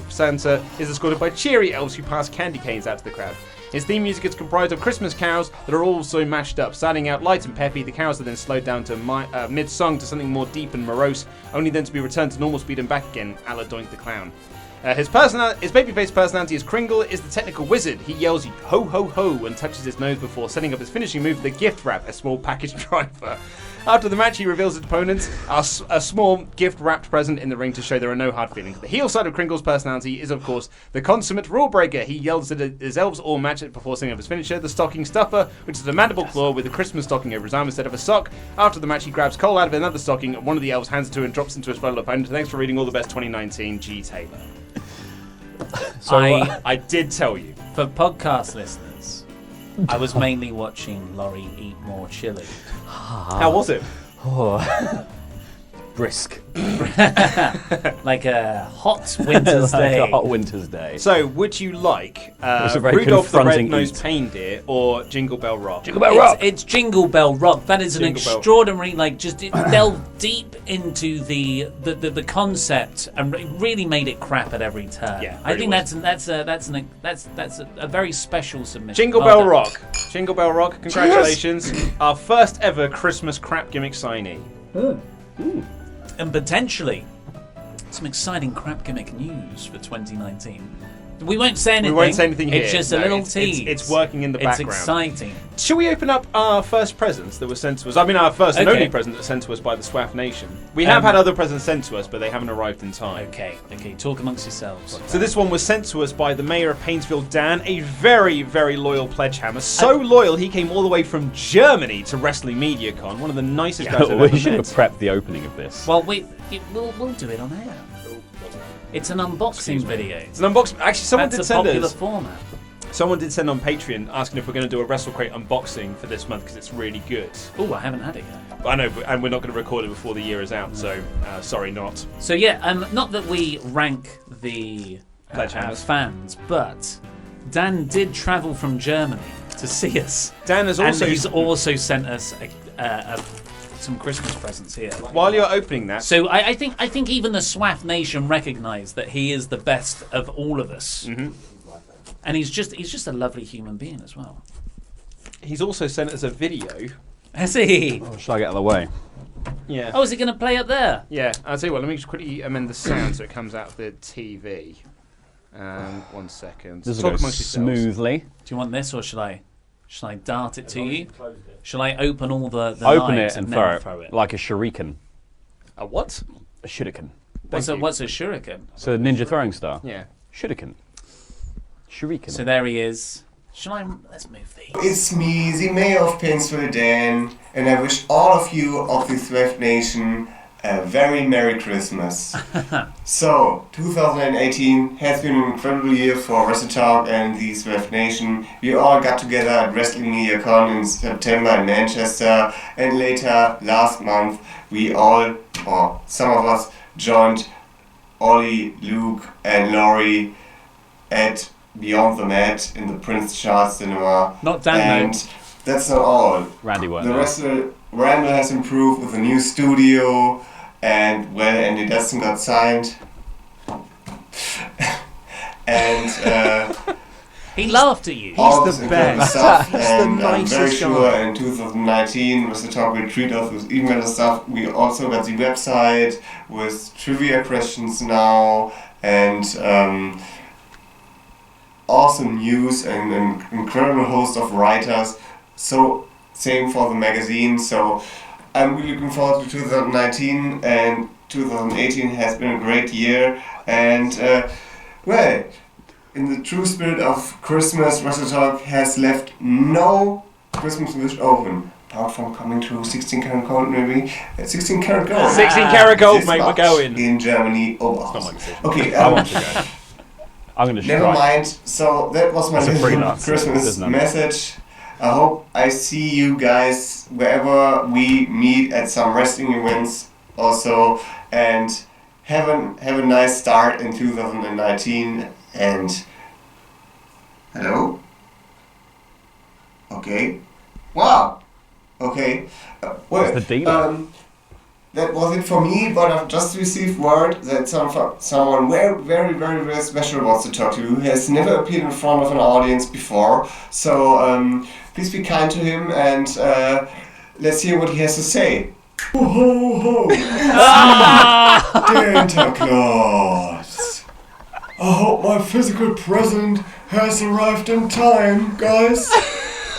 Santa is escorted by cheery elves who pass candy canes out to the crowd. His theme music is comprised of Christmas carols that are also mashed up. Starting out light and peppy, the carols are then slowed down to mid-song to something more deep and morose, only then to be returned to normal speed and back again, a la Doink the Clown. His babyface personality as Kringle is the technical wizard. He yells ho ho ho and touches his nose before setting up his finishing move, the gift wrap, a small package driver. After the match, he reveals his opponents a small gift-wrapped present in the ring to show there are no hard feelings. The heel side of Kringle's personality is, of course, the consummate rule breaker. He yells at his elves all match it before setting up his finisher, the stocking stuffer, which is a mandible claw with a Christmas stocking over his arm instead of a sock. After the match, he grabs coal out of another stocking, and one of the elves hands it to him and drops into his fellow opponent. Thanks for reading. All the best 2019, G. Taylor. I did tell you. For podcast listeners, I was mainly watching Laurie eat more chili. How was it? Brisk. Like a hot winter's day. Like a hot winter's day. So, would you like was a very Rudolph the confronting Red-Nosed eat. Reindeer or Jingle Bell Rock? Jingle Bell Rock. It's Jingle Bell Rock. That is an Jingle Bell. extraordinary, just delved deep into the concept and really made it crap at every turn. Yeah, I think really that's a very special submission. Jingle Well Bell done. Rock. Jingle Bell Rock, congratulations. Our first ever Christmas crap gimmick signee. And potentially some exciting crap gimmick news for 2019. We won't say anything. We won't say anything here. It's just No, a little it's tease. it's working in the background. It's exciting. Shall we open up our first presents that were sent to us? I mean, our first and Okay. only present that was sent to us by the SWAF Nation. We have had other presents sent to us, but they haven't arrived in time. Okay, talk amongst yourselves. So this one was sent to us by the mayor of Painesville, Dan, a very, very loyal pledgehammer. So loyal, he came all the way from Germany to Wrestling MediaCon. One of the nicest guys I've ever We should have met. prepped the opening of this. Well, we'll do it on air. It's an unboxing video. It's an unboxing. Actually, someone That's did a send popular us. format. Someone did send on Patreon asking if we're going to do a WrestleCrate unboxing for this month because it's really good. Oh, I haven't had it yet. I know, and we're not going to record it before the year is out, so sorry, not. So yeah, not that we rank the Pledgehammers. fans, but Dan did travel from Germany to see us. Dan has also. and he's also sent us some Christmas presents here. While you're opening that, So I think even the SWAF Nation recognise that he is the best of all of us, and he's just a lovely human being as well. he's also sent us a video. Has he? Shall I get out of the way? Yeah. Oh, is it going to play up there? Yeah, I'll tell you what, let me just quickly amend the sound so it comes out of the TV. 1 second. This will Talk go amongst yourselves. smoothly. Do you want this, or should I dart it to you? Shall I open all the Open knives it and then throw it like a shuriken. A what? A shuriken. What's Thank you. a shuriken? So ninja throwing star. Yeah. Shuriken. Shuriken. So there he is. Let's move these. It's me, the Mayor of Painesville, Dan, and I wish all of you of the SWAF Nation a very Merry Christmas. So, 2018 has been an incredible year for WrestleTalk and the SWAF Nation. We all got together at Wrestling MediaCon in September in Manchester, and later, last month, we all, or some of us, joined Ollie, Luke, and Laurie at Beyond the Mat in the Prince Charles Cinema. Not Dan, And that's not all. Randy weren't The there. WrestleRamble has improved with a new studio, and well, Andy Dustin got signed. And He laughed at you. all the this incredible best. stuff. He's the And I'm very nicest sure guy. in 2019 WrestleTalk will treat us with even better stuff. We also got the website with trivia questions now, and awesome news and an incredible host of writers. So same for the magazine. So I'm really looking forward to 2019, and 2018 has been a great year. And well, in the true spirit of Christmas, WrestleTalk has left no Christmas wish open. Apart from coming to 16 karat gold, maybe 16 karat gold. 16 karat gold, This mate, we're much going. in Germany. Oh, It's not my decision. okay. I want to go. I'm going to Never strike. mind. So that was my That's a little freelance. Christmas There's none. message. I hope I see you guys wherever we meet at some wrestling events also, and have a nice start in 2019. And hello. Okay. Wow. Okay. Well, What's the deal? that was it for me, but I've just received word that someone very, very, very, very special wants to talk to you, who has never appeared in front of an audience before. So please be kind to him, and let's hear what he has to say. Ho ho ho! Santa Claus! I hope my physical present has arrived in time, guys.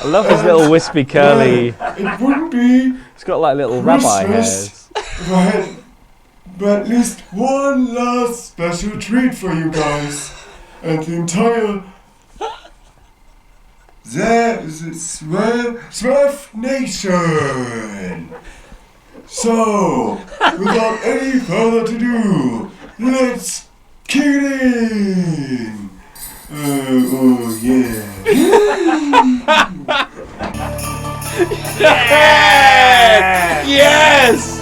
I love his little wispy curly. It wouldn't be It's got like little rabbi Christmas. hairs. But at least one last special treat for you guys. And the entire... There is a SWAF Nation. So, without any further ado, let's kick it in. Oh yeah. Yes!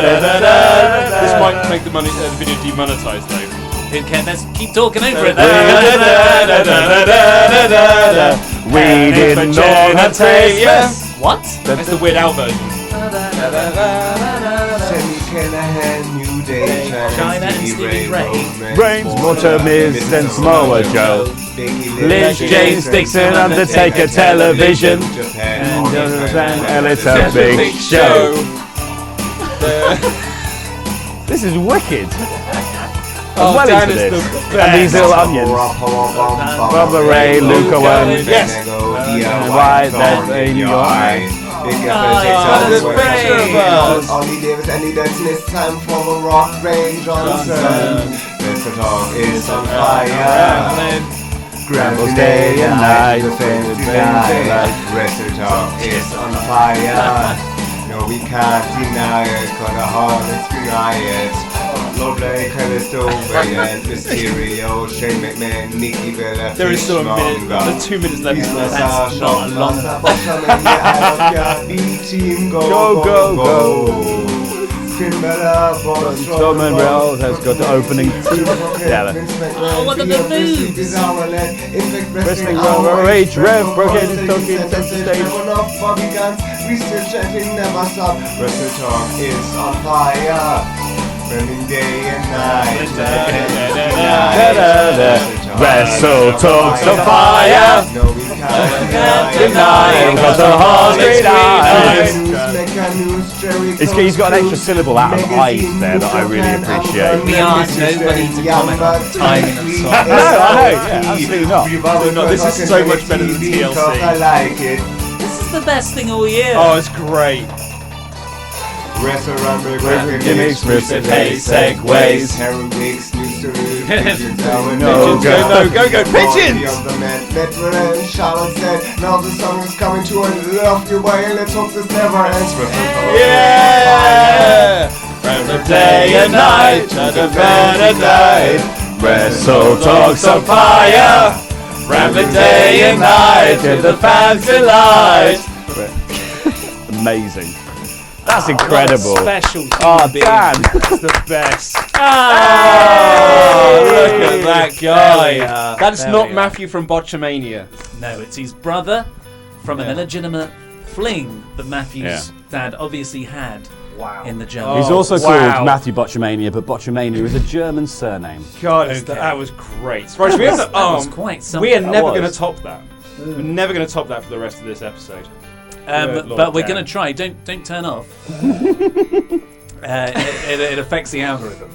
This might make the video demonetized though. Who cares? Let's keep talking over it. We didn't know how to say yes. What? That's the Weird Al version. New Day, China and Stevie Ray. Reigns, Mortal Miz, and Samoa Joe. Lynch, James Dixon, Undertaker, Television. And it's a big show. This is wicked. I'm well into this. And these little onions. Bubba Ray, Luke Owen. Yes. Right there in your eye. Ollie Davis and he dancing. It's time for the Rock Ray Johnson. WrestleTalk is on fire. Ramble day and night. The fancy guy. WrestleTalk is on fire. No, we can't deny it. Cause the heart is riot. Lord Blake, Callisto, Radiant, Mysterio, Shane McMahon, Nikki Bella, There is still a minute. There's 2 minutes left. That's not long enough. B-Team, Go, go, go. Strowman Rails has got the opening. Yeah. Oh, what are the moves? Wrestling Rover Rage, Rev, broken his talking at the stage. We still chanting, never stop. WrestleTalk is on fire. Burning day and night. WrestleTalk's on fire. No, we can't Deny it, cause the heart is He's got an extra syllable out of eyes there that I really appreciate. We asked nobody to comment on the timing of the song. No, I know, yeah, absolutely not. This is so much better than TLC. I like it. This is the best thing all year. Oh, it's great. WrestleRamble, gimmicks, Mr. Hay, segways. Harold Wicks, news to No, go, pigeons! Metal and Charlotte said, now the song is coming to an lofty way, and let's hope this never ends. Yeah! Ramble day and night, the better night. WrestleTalk's on fire. Rambling day and night, to the fans' delight. Amazing. That's incredible. Special. Oh, Dan. That's the best. Oh, Look at that guy. That's There not we are. Matthew from Botchamania. No, it's his brother from an illegitimate fling that Matthew's dad obviously had in the jungle. He's also Wow. called Matthew Botchamania, but Botchamania is a German surname. God, Okay. that was great. Right, we have the That was arm. quite something. We are never was. going to top that. We're never going to top that for the rest of this episode. Lord But we're Dan. going to try. Don't turn off. It affects the algorithm.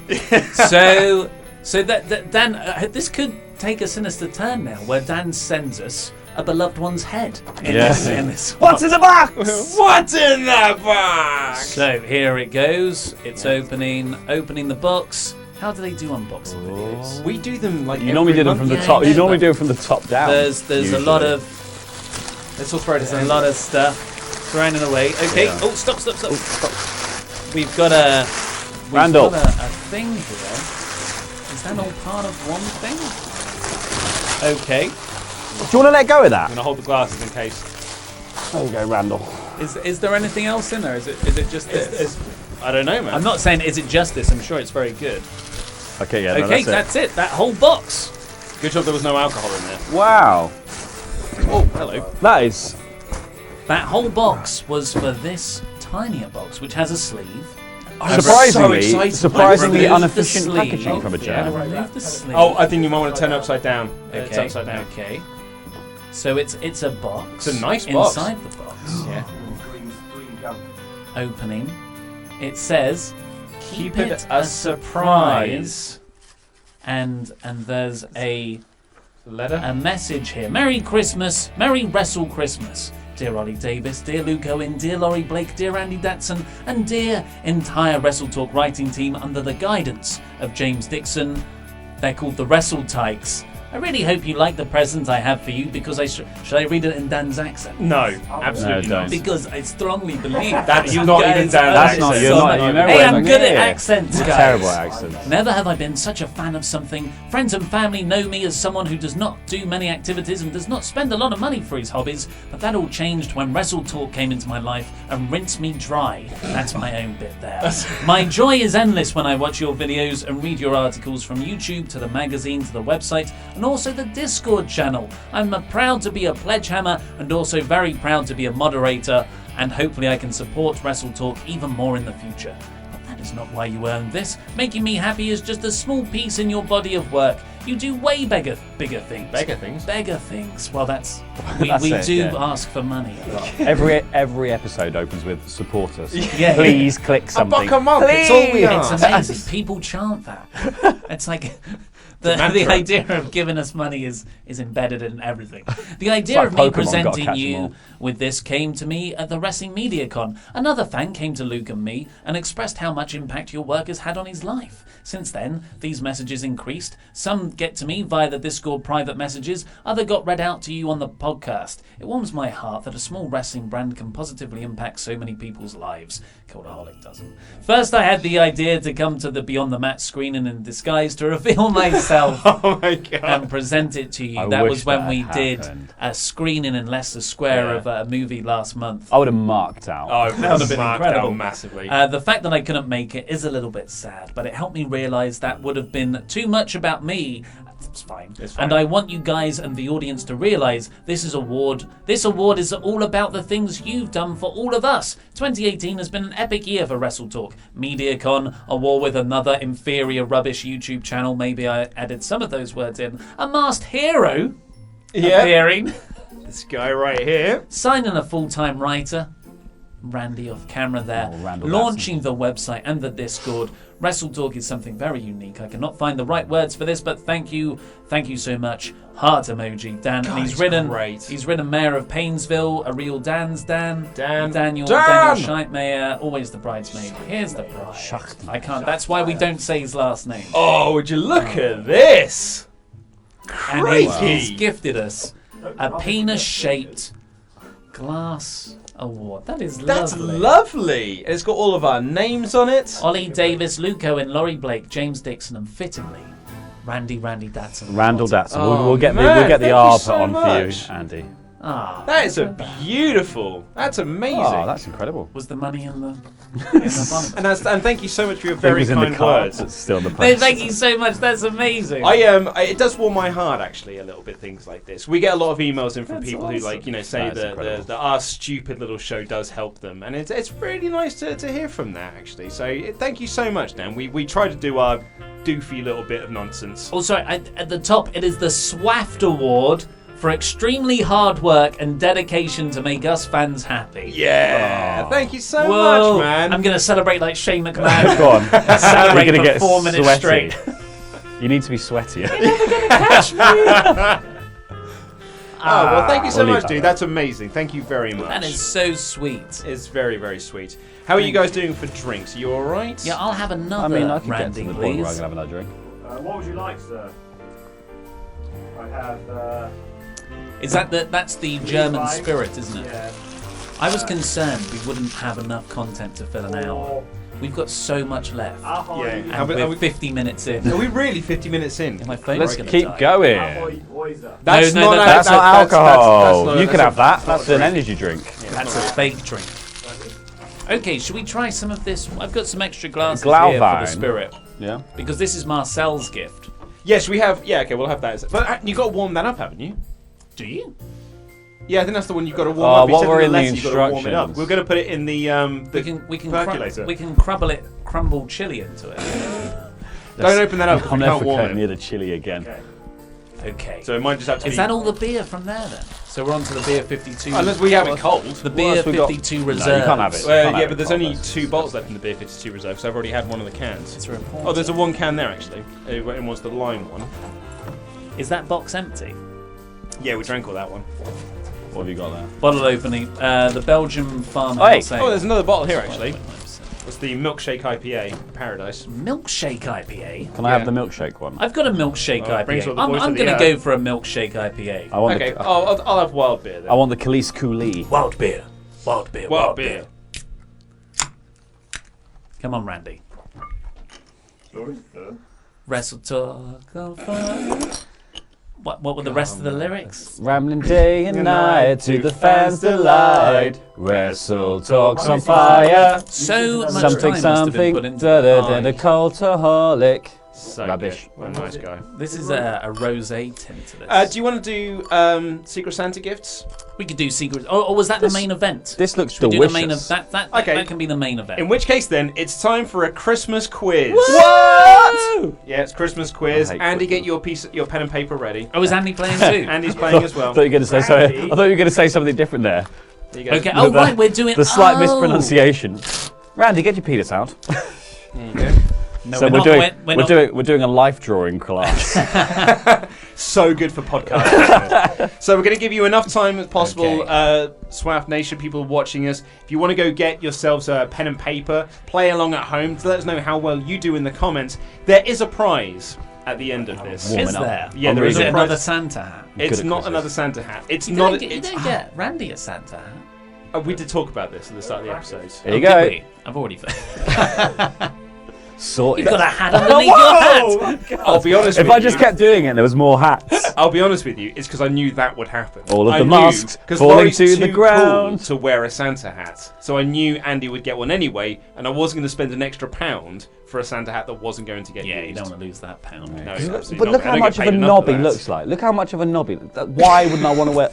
so that Dan, this could take a sinister turn now, where Dan sends us a beloved one's head in this. What's in the box? What's in that box? So here it goes. It's opening the box. How do they do unboxing videos? We do them like You normally do them from the Yeah, top. I You know, normally but do it from the top down. There's a usually. lot of Let's all throw it There's a lot of stuff thrown it away. Okay. Yeah. Oh, stop. We've got a Randall. thing here. Is that all part of one thing? Okay. Do you want to let go of that? I'm going to hold the glasses in case. There you go, Randall. Is there anything else in there? Is it just this? I don't know, man. I'm not saying is it just this. I'm sure it's very good. Okay, yeah, no, Okay, that's that's it. That whole box. Good job there was no alcohol in there. it. Wow. Oh, hello. That is... That whole box was for this tinier box, which has a sleeve. Surprisingly Remove the inefficient sleeve. packaging from a Yeah, German. remove the sleeve. Oh, I think you might want to turn it upside down. It's Okay, upside down. Okay. So it's a box. It's a nice box. Inside the box. Yeah. Opening. It says, "Keep Keep it a surprise." And there's a Letter. message here. Merry Christmas, Merry Wrestle Christmas. Dear Ollie Davis, dear Luke Owen, dear Laurie Blake, dear Andy Datson, and dear entire WrestleTalk writing team under the guidance of James Dixon. They're called the WrestleTalk's. I really hope you like the present I have for you because should I read it in Dan's accent? No, absolutely No, not. don't. Because I strongly believe That's you not guys even Dan's That's accent. not. You're not. You know Hey, what? I'm good at Yeah. accents, You're guys. terrible at accents. Never have I been such a fan of something. Friends and family know me as someone who does not do many activities and does not spend a lot of money for his hobbies, but that all changed when WrestleTalk came into my life and rinsed me dry. That's my own bit there. My joy is endless when I watch your videos and read your articles from YouTube to the magazine to the website and also the Discord channel. I'm proud to be a pledgehammer and also very proud to be a moderator, and hopefully I can support WrestleTalk even more in the future. But that is not why you earned this. Making me happy is just a small piece in your body of work. You do way bigger things. Bigger things? Bigger things. Well, that's That's we it, do yeah. ask for money a lot. Every episode opens with support us. Yeah. Please click something. buck a month, it's all we It's ask. amazing. People chant that. It's like the idea of giving us money is embedded in everything. The idea like of me Pokemon, gotta presenting catch 'em you all. with this came to me at the Wrestling Media Con. Another fan came to Luke and me and expressed how much impact your work has had on his life. Since then, these messages increased. Some get to me via the Discord private messages, other got read out to you on the podcast. It warms my heart that a small wrestling brand can positively impact so many people's lives. Cultaholic doesn't. First, I had the idea to come to the Beyond the Mat screening in disguise to reveal myself Oh my god. and present it to you. I That wish was when that we had did happened. a screening in Leicester Square of a movie last month. I would have marked out. Oh, that would have been Marked incredible. out. Massively. The fact that I couldn't make it is a little bit sad, but it helped me realise that would have been too much about me. It's fine. And I want you guys and the audience to realise this award is all about the things you've done for all of us. 2018 has been an epic year for WrestleTalk. MediaCon, a war with another inferior rubbish YouTube channel, maybe I added some of those words in, a masked hero appearing, This guy right here. signing a full-time writer, Randy off camera there, Randall launching the website and the Discord. WrestleTalk is something very unique. I cannot find the right words for this, but thank you so much. Heart emoji, Dan. God, And he's it's written great. He's written Mayor of Painesville, a real Dan's Dan. Daniel Dan! Scheidt Mayor, always the bridesmaid. Here's the bride. I can't. That's why we don't say his last name. Oh, would you look at this? And Crikey. he's gifted us a penis-shaped glass award. That is That's lovely. lovely. And it's got all of our names on it. Ollie Davis, Luke Owen, Laurie Blake, James Dixon, and fittingly, Randy Datson. Randall Datson. Oh, We'll get man, the thank R you put so on much. for you, Andy. Ah, That is beautiful. That's amazing. Oh, that's incredible. was the money in the bottom? and thank you so much for your It very was in the kind card. words. It's still in the No, post. thank you so much. That's amazing. It does warm my heart actually a little bit. Things like this, we get a lot of emails in from That's people who awesome. say That's incredible. that our stupid little show does help them, and it's really nice to hear from that actually. So thank you so much, Dan. We try to do our doofy little bit of nonsense. Also, at the top, it is the SWAFT Award for extremely hard work and dedication to make us fans happy. Yeah, thank you so Whoa. much, man. I'm going to celebrate like Shane McMahon. Go on. Celebrate You're gonna for get 4 minutes sweaty. straight. You need to be sweatier. Oh, well, thank you so We'll leave much, that dude. there. That's amazing. Thank you very much. That is so sweet. It's very, very sweet. How are you guys doing for drinks? Are you all right? Yeah, I'll have another I mean, I can Randy, get to the point where I please. can have another drink. What would you like, sir? I have. Is that's the German Televised. spirit, isn't it? Yeah. I was concerned we wouldn't have enough content to fill an hour. We've got so much left. Ahoy. Yeah. And Are we- we're 50 minutes in. Are we really 50 minutes in? My phone's Let's gonna keep die. going. Ahoy, Oiser. That's No, not no, That's not alcohol. not- You can a- have that. not That's a an drink. energy drink. That's a fake drink. Okay, should we try some of this? I've got some extra glasses here for the Glauwein. spirit. Yeah. Because this is Marcel's gift. Yes, we have. Yeah, okay, we'll have that. But you got to warm that up, haven't you? Do you? Yeah, I think that's the one you've got to warm Oh, up. You what said were the in the letter you've got to warm it up. instructions? We're going to put it in the percolator. We can crumble chili into it. Don't open that up. 'cause I'll we never can't warm go it. near the chili again. Okay. So it might just have to Is be. that all the beer from there then? So we're on to the beer 52. Unless we have it cold. The What beer else we got? 52 No, reserve. you can't have it. Well, Can't yeah, have but it there's cold, only that's 2 disgusting. bottles left in the beer 52 reserve, so I've already had one of the cans. It's a report. Oh, there's a 1 can there actually. It was the lime one. Is that box empty? Yeah, we drank all that one. What have you got there? Bottle opening. The Belgian farmer. Hey. Oh, there's another bottle here actually. It's the milkshake IPA, Paradise. Milkshake IPA? Can I have the milkshake one? I've got a milkshake brings all IPA. the I'm boys to going the to air. go for a milkshake IPA. I want Okay, the, I'll have wild beer then. I want the Khalees Coulee. Wild beer. Wild beer. Wild beer. Come on, Randy. Sorry. Wrestle talk on fire. What were the rest of the lyrics? Rambling day and night to the fans' delight. Wrestle talks on fire. So much Something, time must have been put into da cultaholic. So Rubbish. good. What a nice guy. This is a rosé tint to this. Do you want to do Secret Santa gifts? We could do secrets. Or was that the main event? This looks Should we do the main delicious. that can be the main event. In which case, then, it's time for a Christmas quiz. What? Yeah, it's Christmas quiz. I hate Andy, Christmas. get your pen and paper ready. Oh, is Andy playing too? Andy's playing as well. I thought you were going to say sorry. Randy. I thought you were going to say something different there. There you go. Okay. Oh, right, we're doing The slight mispronunciation. Randy, get your penis out. There you go. No, So we're doing a life drawing class. So good for podcasts. So we're going to give you enough time as possible, Okay. Swaff Nation, people watching us. If you want to go get yourselves a pen and paper, play along at home to let us know how well you do in the comments. There is a prize at the end of this. Warming Is up. there? Yeah, I'm there is Is a it prize. another Santa hat? It's Good at not quizzes. another Santa hat. It's You not. don't get Randy a Santa hat. We did talk about this at the start of the episode. Here you Oh, go. did we? I've already. Sorted. You've got a hat underneath your hat. I'll be honest If with I just you. kept doing it, there was more hats. I'll be honest with you, it's because I knew that would happen. All of I the knew, masks 'cause falling Laurie's to the too ground. cool to wear a Santa hat. So I knew Andy would get one anyway, and I wasn't going to spend an extra £1 for a Santa hat that wasn't going to get Yeah, you used. don't want to lose that pound. No, mate. absolutely But not. look I how don't much get of a paid enough for knobby that. looks like. Look how much of a knobby. Why wouldn't I want to wear?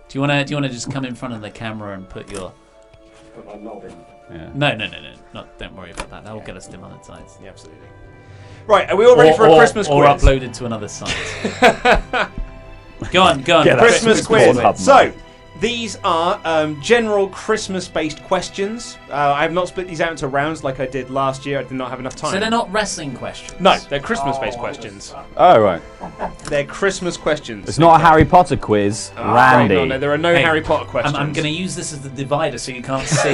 Do you want to just come in front of the camera and put your? Put my knob in. Yeah. No. Don't worry about that. That will get us demonetized. Yeah, absolutely. Right, are we all ready for a Christmas or quiz? uploaded to another site. Go on. Yeah, that's Christmas quiz. Pornhub, So, mate. these are general Christmas-based questions. I have not split these out into rounds like I did last year. I did not have enough time. So they're not wrestling questions. No, they're Christmas-based questions. Oh right. They're Christmas questions. It's not a Harry Potter quiz, Randy. No, there are no Hey, Harry Potter questions. I'm going to use this as the divider so you can't see.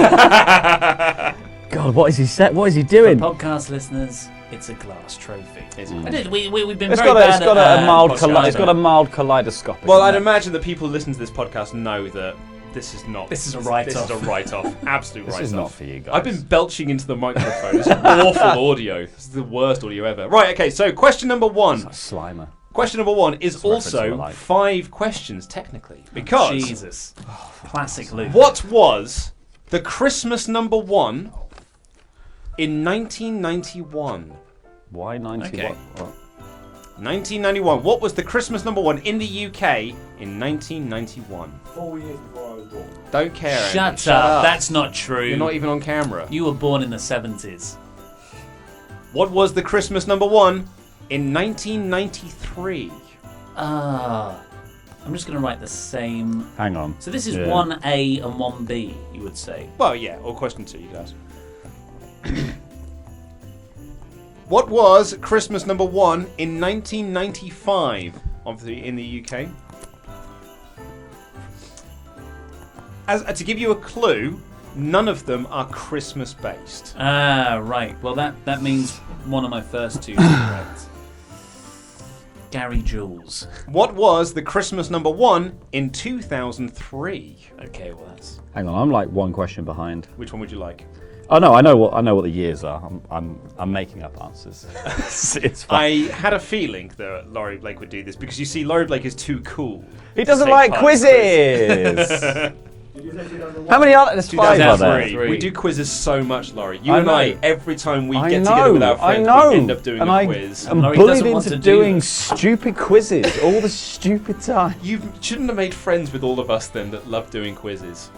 God, what is he set? What is he doing? Podcast listeners, it's a glass trophy. I did. We've been It's very got bad a at, mild podcast it's got a mild kaleidoscopic. Well, I'd isn't it? imagine that people who listen to this podcast know that this is not. This is a write-off. This is a write-off. Absolute This write-off. is not for you guys. I've been belching into the microphone. This is awful audio. This is the worst audio ever. Right, okay, so question number one. Slimer. Question number one is That's a reference also I like. 5 questions, technically. Because Jesus. Classic Luke. what was the Christmas number 1 in 1991? Why 90? Okay. What? 1991. What was the Christmas number 1 in the UK in 1991? 4 years before I was born. Don't care. Andy. Shut up. That's not true. You're not even on camera. You were born in the 70s. What was the Christmas number 1 in 1993? I'm just going to write the same. Hang on. So this is Yeah. 1A and 1B, you would say. Well, yeah, or question 2, you guys. What was Christmas number 1 in 1995 in the UK? To give you a clue, none of them are Christmas based. Right. Well, that means one of my first two is correct. Gary Jules. What was the Christmas number 1 in 2003? Okay, well that's. Hang on. I'm like one question behind. Which one would you like? Oh no, I know what the years are. I'm making up answers. It's fine. I had a feeling that Laurie Blake would do this because you see, Laurie Blake is too cool. He doesn't take like part in quizzes. Did you say 2001? How many are there? There's 5 are there. 2003. We do quizzes so much, Laurie. You I and I, know. every time we I get know, together with our friends, I know. we end up doing and a I quiz. am Laurie bullied doesn't want into to do doing this. stupid quizzes all the stupid time. You shouldn't have made friends with all of us then that love doing quizzes.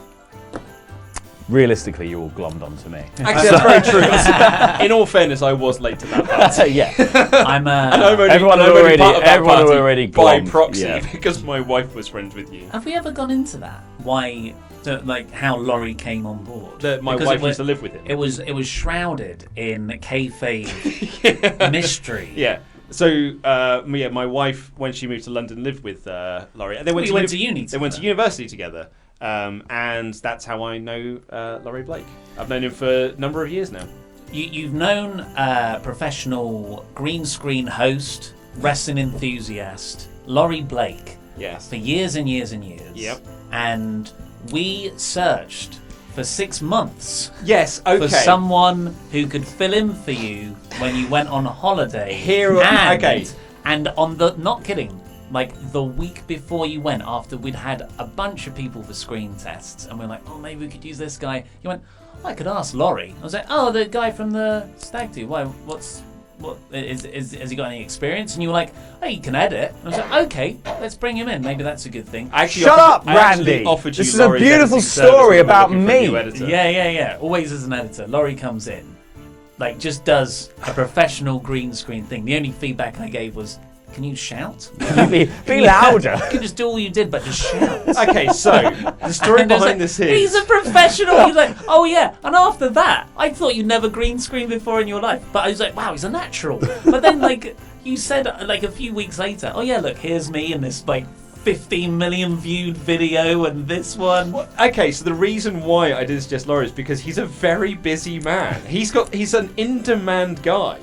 Realistically, you all glommed onto me. Actually, that's very true. In all fairness, I was late to that part. Yeah. I'm Everyone I'm already- part of that everyone party already by glommed, proxy yeah. because my wife was friends with you. Have we ever gone into that? Why, like, how Laurie came on board? My Because wife it used to live with him. It was shrouded in kayfabe mystery. Yeah. So, my wife, when she moved to London, lived with Laurie. And they went You went to uni They went to university together. And that's how I know Laurie Blake. I've known him for a number of years now. You've known professional green screen host, wrestling enthusiast, Laurie Blake, Yes. for years and years and years. Yep. And we searched for 6 months Yes, okay. for someone who could fill in for you when you went on holiday. Okay. And on the, not kidding, like the week before you went, after we'd had a bunch of people for screen tests, and we're like, oh, maybe we could use this guy. You went, oh, I could ask Laurie. I was like, oh, the guy from the Stag Do. Why? What? Has he got any experience? And you were like, oh, he can edit. And I was like, okay, let's bring him in. Maybe that's a good thing. Shut up, Randy. This is a beautiful story about me. Yeah. Always as an editor. Laurie comes in, like, just does a professional green screen thing. The only feedback I gave was, can you shout? Be louder. You can just do all you did, but just shout. Okay, so the story And I was behind like, this is... he's a professional. He's like, oh yeah. And after that, I thought you'd never green screened before in your life. But I was like, wow, he's a natural. But then, like, you said, like, a few weeks later, oh yeah, look, here's me in this, like, 15 million viewed video and this one. Okay, so the reason why I did suggest Laurie is because he's a very busy man. He's an in-demand guy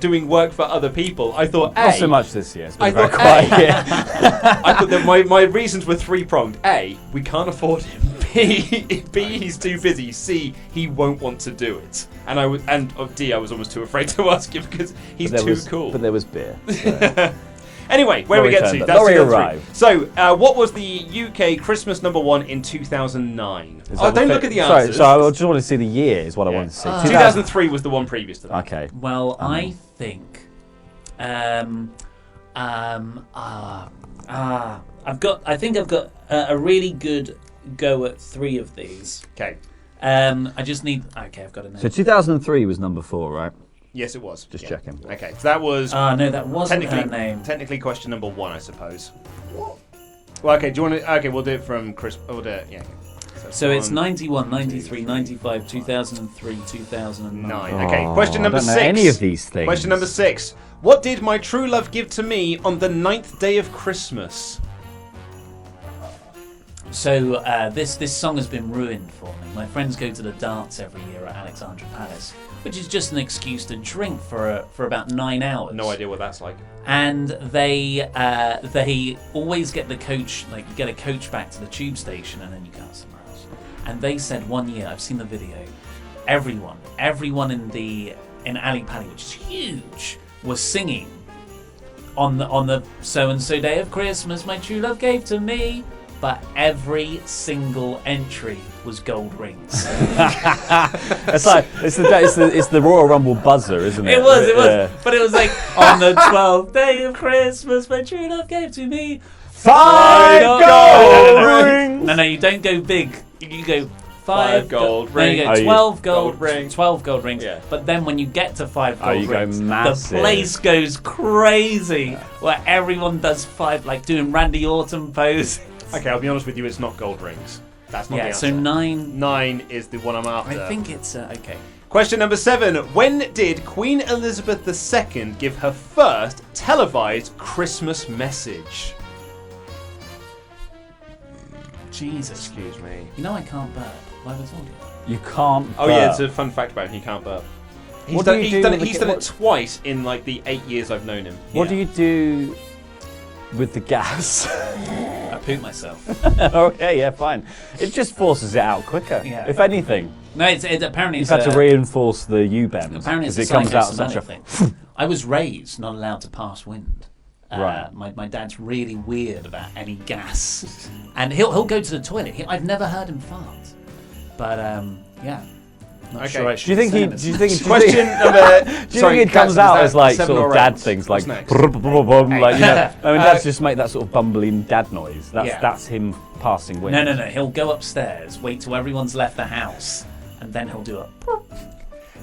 doing work for other people. I thought, Not so much this year. It's been I very thought, quiet. I thought that my reasons were three-pronged. A, we can't afford him. B, he's too busy. C, he won't want to do it. And D, I was almost too afraid to ask him because he's too cool. But there was beer. Anyway, where Laurie we get turned to? up. That's Laurie 2003. arrived. So, what was the UK Christmas #1 in 2009? Oh, don't look at the answers. Sorry, I just wanted to see the year is what I wanted to see. 2003 was the one previous to that. Okay. Well, I think, I've got a really good go at 3 of these. Okay. I just need. Okay, I've got a name. So 2003 was number 4, right? Yes, it was. Just Yeah. checking. Okay, so that was No, that wasn't her name. technically question number 1, I suppose. Well, okay. Do you want to? Okay, we'll do it from Chris. We'll do it. Yeah. Okay. So it's 91, 93, 95, 2003, 2009. 9. Okay. Question number I don't know 6. any of these things. Question number 6. What did my true love give to me on the 9th day of Christmas? So this song has been ruined for me. My friends go to the darts every year at Alexandra Palace, which is just an excuse to drink for about 9 hours. No idea what that's like. And they always get the coach, like you get a coach back to the tube station, and then you go somewhere else. And they said one year, I've seen the video, everyone in Ali Pali, which is huge, was singing on the so and so day of Christmas, my true love gave to me. But every single entry was gold rings. It's like it's the Royal Rumble buzzer, isn't it? It was. Yeah. But it was like, on the 12th day of Christmas, my true love gave to me 5 gold rings. No, you don't go big. You go 5 gold rings. rings. No, you go 12 gold rings. 12 gold rings. Yeah. But then when you get to 5 gold you go rings, massive. the place goes crazy. Where everyone does 5, like doing Randy Orton pose. Okay, I'll be honest with you. It's not gold rings. That's not the answer. So 9. 9 is the one I'm after. I think it's okay. Question number 7. When did Queen Elizabeth II give her first televised Christmas message? Jesus. Excuse me. You know I can't burp. Why have I told you? You can't. Oh yeah, burp. it's a fun fact about him. He can't burp. What do you He's do done with it the- twice in like the 8 years I've known him. What do you do with the gas? I pooped myself. Okay, yeah, fine. It just forces it out quicker. Yeah. If anything, No, it's apparently you've it's had to reinforce the U-bend apparently it's because a it comes out psychosomatic such a. thing. I was raised not allowed to pass wind. Right. My dad's really weird about any gas, and he'll go to the toilet. I've never heard him fart, but yeah. Not Okay. sure I Do should Do you think say he? this. Do you think? Question number. Do you think it comes out as like sort of dad things, like What's next? like you know? I mean, dads just make that sort of bumbling dad noise. That's him passing wind. No. He'll go upstairs, wait till everyone's left the house, and then he'll do a.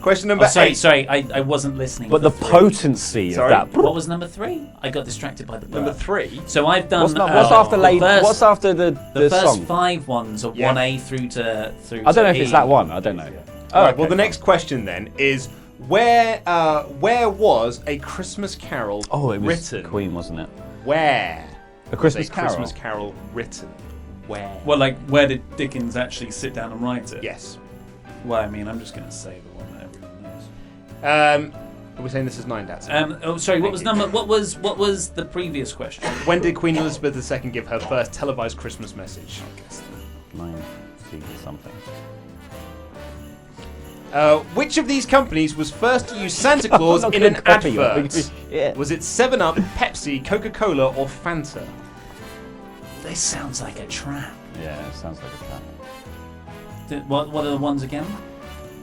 Question number 8. Sorry, I wasn't listening. But the for 3. potency Sorry? of that. What was number 3? I got distracted by the burp. Number 3. So I've done. What's after late? What's after the The first song? 5 ones are Yeah. 1A through to. I don't know if E. it's that one. I don't know. All right. okay. Well, the next question then is where was A Christmas Carol Oh, it was written? Queen, wasn't it? Where? A Christmas was a Carol. Christmas Carol written? where. Well, like, where did Dickens actually sit down and write it? Yes. Well, I mean, I'm just going to say the one that everyone knows. Are we saying this is 9 dads? Sorry, what was the previous question? When did Queen Elizabeth II give her first televised Christmas message? 90 something. Which of these companies was first to use Santa Claus in an advert? Was it 7-Up, Pepsi, Coca-Cola, or Fanta? This sounds like a trap. Yeah, it sounds like a trap. What are the ones again?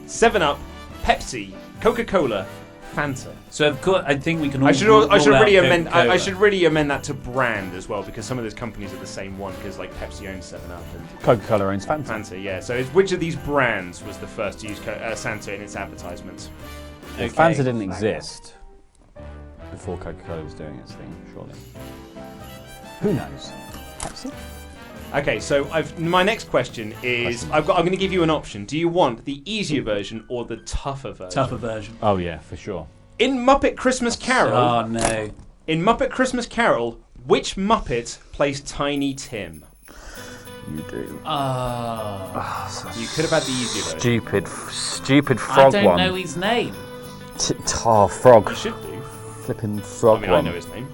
7-Up, Pepsi, Coca-Cola, Fanta. So of course, I think we can all. I should rule really out amend. Coca-Cola. I should really amend that to brand as well, because some of those companies are the same one. Because like Pepsi owns 7-Up and Coca-Cola owns Fanta. Fanta. Yeah. So which of these brands was the first to use Santa in its advertisements? Well, Fanta didn't exist before Coca-Cola was doing its thing, surely. Who knows? Pepsi? Okay, so my next question is I'm going to give you an option. Do you want the easier version or the tougher version? Tougher version. Oh yeah, for sure. In Muppet Christmas Carol. Oh no. In Muppet Christmas Carol, which Muppet plays Tiny Tim? You do. You could have had the easier version. Stupid frog I don't one. know his name. Frog. You should do. Flipping frog I mean, one. I know his name.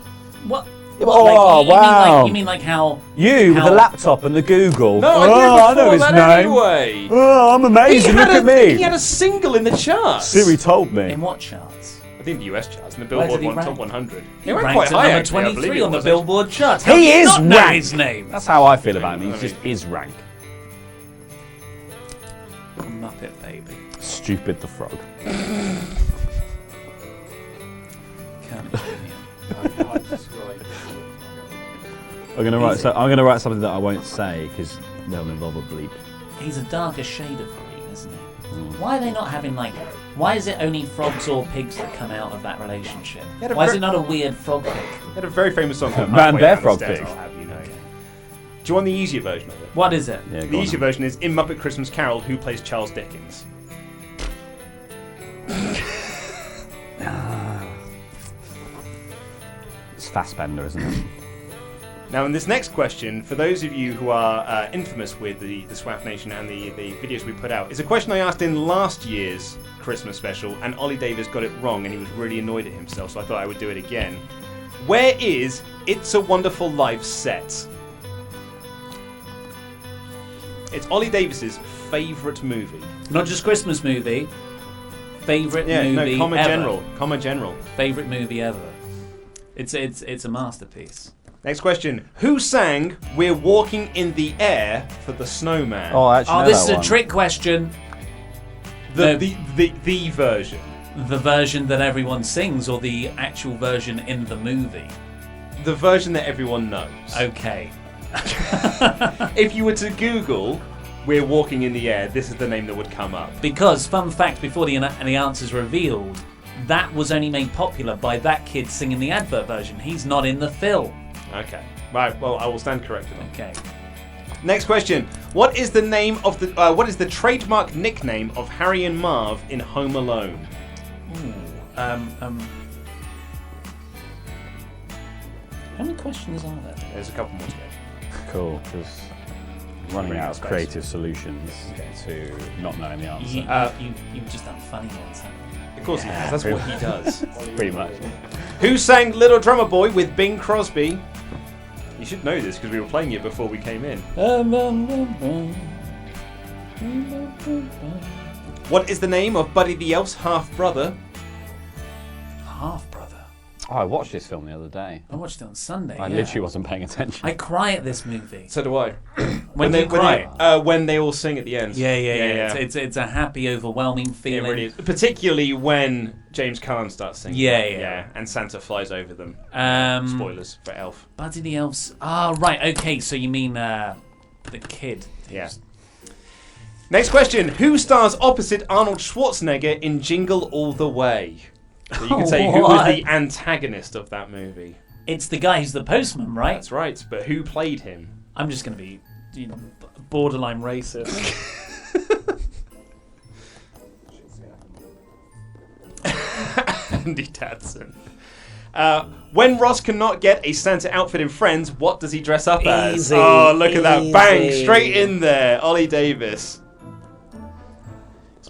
What? Oh, wow. You mean like how? You with the laptop and the Google. No, I know his name. Anyway. Oh, I'm amazing. Look at me. He had a single in the charts. Siri told me. In what charts? I think the US charts and the Where Billboard did he rank? Top 100. He went ranked quite at high, number actually, I believe 23 it on the was, Billboard charts. How do He you is not know ranked. his name. That's how I feel about him. He I just is rank. Muppet baby. Stupid the frog. I'm gonna write something that I won't say because they'll involve a bleep. He's a darker shade of green, isn't he? Why are they not having like? Why is it only frogs or pigs that come out of that relationship? had a Why is ver- it not a weird frog pig? He had a very famous song called Man, Halfway Bear, Down the Frog, Stairs, Pig. I'll have you know. Do you want the easier version of it? What is it? Yeah, The go on easier then. version is in Muppet Christmas Carol, who plays Charles Dickens? It's Fassbender, isn't it? Now, in this next question, for those of you who are infamous with the SWAF Nation and the videos we put out, it's a question I asked in last year's Christmas special, and Ollie Davis got it wrong, and he was really annoyed at himself, so I thought I would do it again. Where is It's a Wonderful Life set? It's Ollie Davis's favourite movie. Not just Christmas movie. Favorite movie comma ever. general. Favorite movie ever. It's a masterpiece. Next question. Who sang We're Walking in the Air for the Snowman? Oh, I actually know This that is a one. trick question. the version. The version that everyone sings, or the actual version in the movie? The version that everyone knows. Okay. If you were to Google We're Walking in the Air, this is the name that would come up. Because, fun fact, before the answer's revealed, that was only made popular by that kid singing the advert version. He's not in the film. Okay. Right, well, I will stand corrected. Okay. Next question. What is the name of the what is the trademark nickname of Harry and Marv in Home Alone? How many questions are there? There's a couple more to go. Cool, because I'm running out of space. creative solutions to not knowing the answer. You've just done funny ones, haven't you? Of course he has. That's what he does. Pretty much. Who sang Little Drummer Boy with Bing Crosby? You should know this because we were playing it before we came in. What is the name of Buddy the Elf's half-brother? Half brother. Oh, I watched this film the other day. I watched it on Sunday. I yeah. literally wasn't paying attention. I cry at this movie. So do I. When do you cry? When they all sing at the end. Yeah. It's a happy, overwhelming It feeling. really is. Particularly when James Caan starts singing. Yeah. And Santa flies over them. Spoilers for Elf. Buddy the Elf's. Ah, right. Okay, so you mean the kid? Yeah. Next question. Who stars opposite Arnold Schwarzenegger in Jingle All the Way? So you can say who was the antagonist of that movie. It's the guy who's the postman, right? That's right, but who played him? I'm just going to be borderline racist. Andy Dadson. When Ross cannot get a Santa outfit in Friends, what does he dress up as? Easy, Oh, look at that. Bang, easy. straight in there. Ollie Davis.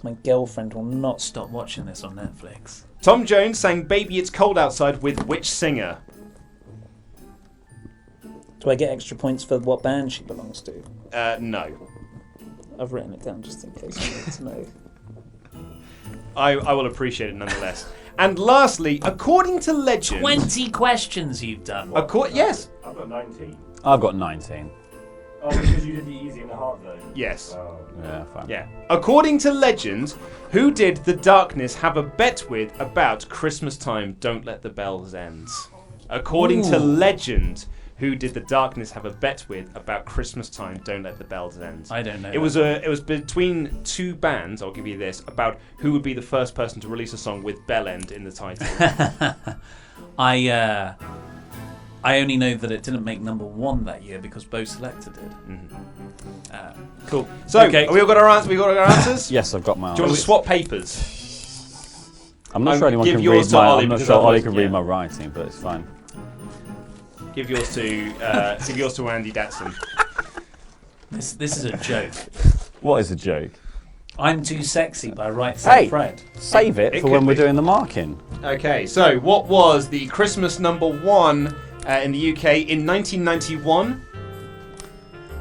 My girlfriend will not stop watching this on Netflix. Tom Jones sang Baby It's Cold Outside with which singer? Do I get extra points for what band she belongs to? No. I've written it down just in case you need to know. I will appreciate it nonetheless. And lastly, according to legend... 20 questions you've done. Yes. I've got 19. I've got 19. Oh, because you did the easy and the hard though. Yes. Oh. Yeah, fine. Yeah. According to legend, who did the darkness have a bet with about Christmas time? Don't let the bells end. According to legend, who did the darkness have a bet with about Christmas time? Don't let the bells end. I don't know. It was between two bands. I'll give you this about who would be the first person to release a song with bell end in the title. I only know that it didn't make number 1 that year because Bo Selector did. Cool. So, Okay. have we all got our answers? We got our answers? Yes, I've got my Do you want answer. to swap papers? I'm not sure anyone give can yours read to my. Ollie I'm not because sure Ollie otherwise- can yeah. read my writing, but it's fine. Give yours to Andy Datson. This is a joke. What is a joke? I'm Too Sexy by Right Hey! Said Fred. Save it It for could when we're be. doing the marking. Okay, so what was the Christmas number 1 in the UK in 1991?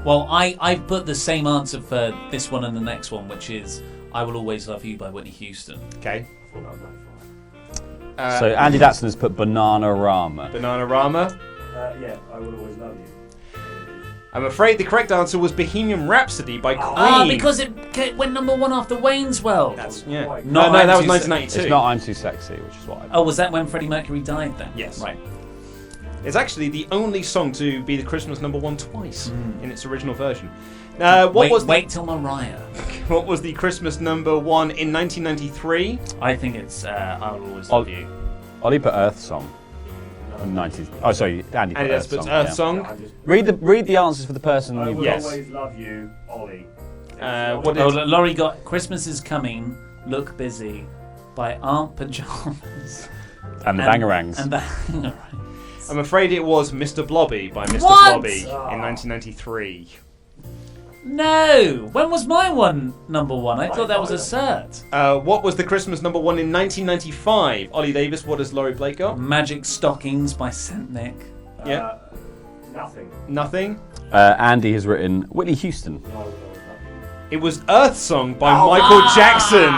Well, I've put the same answer for this one and the next one, which is I Will Always Love You by Whitney Houston. Okay. So Andy Datson has put Bananarama. Bananarama. Yeah, I Will Always Love You. I'm afraid the correct answer was Bohemian Rhapsody by Queen. Ah, because it went number 1 after Wayne's World. That's, yeah. Not No, I'm that was Too 1992. It's not I'm Too Sexy, which is what I. Oh, was that when Freddie Mercury died then? Yes. Right. It's actually the only song to be the Christmas number 1 twice in its original version. Wait till Mariah. What was the Christmas number 1 in 1993? I think it's I Will Always Love You. Ollie put Earth Song. 90s. Oh, sorry, Andy put Andy Earth Datson Song. Earth yeah. Song. Read the answers for the person. I Will Yes. Always Love You, Ollie. What Oh, did, Laurie got Christmas Is Coming, Look Busy by Aunt Pajamas. And the Bangarangs. And the I'm afraid it was Mr. Blobby by Mr. What? Blobby in 1993. No! When was my one number 1? I thought that was a cert. What was the Christmas number 1 in 1995? Ollie Davis, what has Laurie Blake got? Magic Stockings by Saint Nick. Yeah. Nothing. Nothing. Andy has written Whitney Houston. It was Earth Song by Michael Jackson.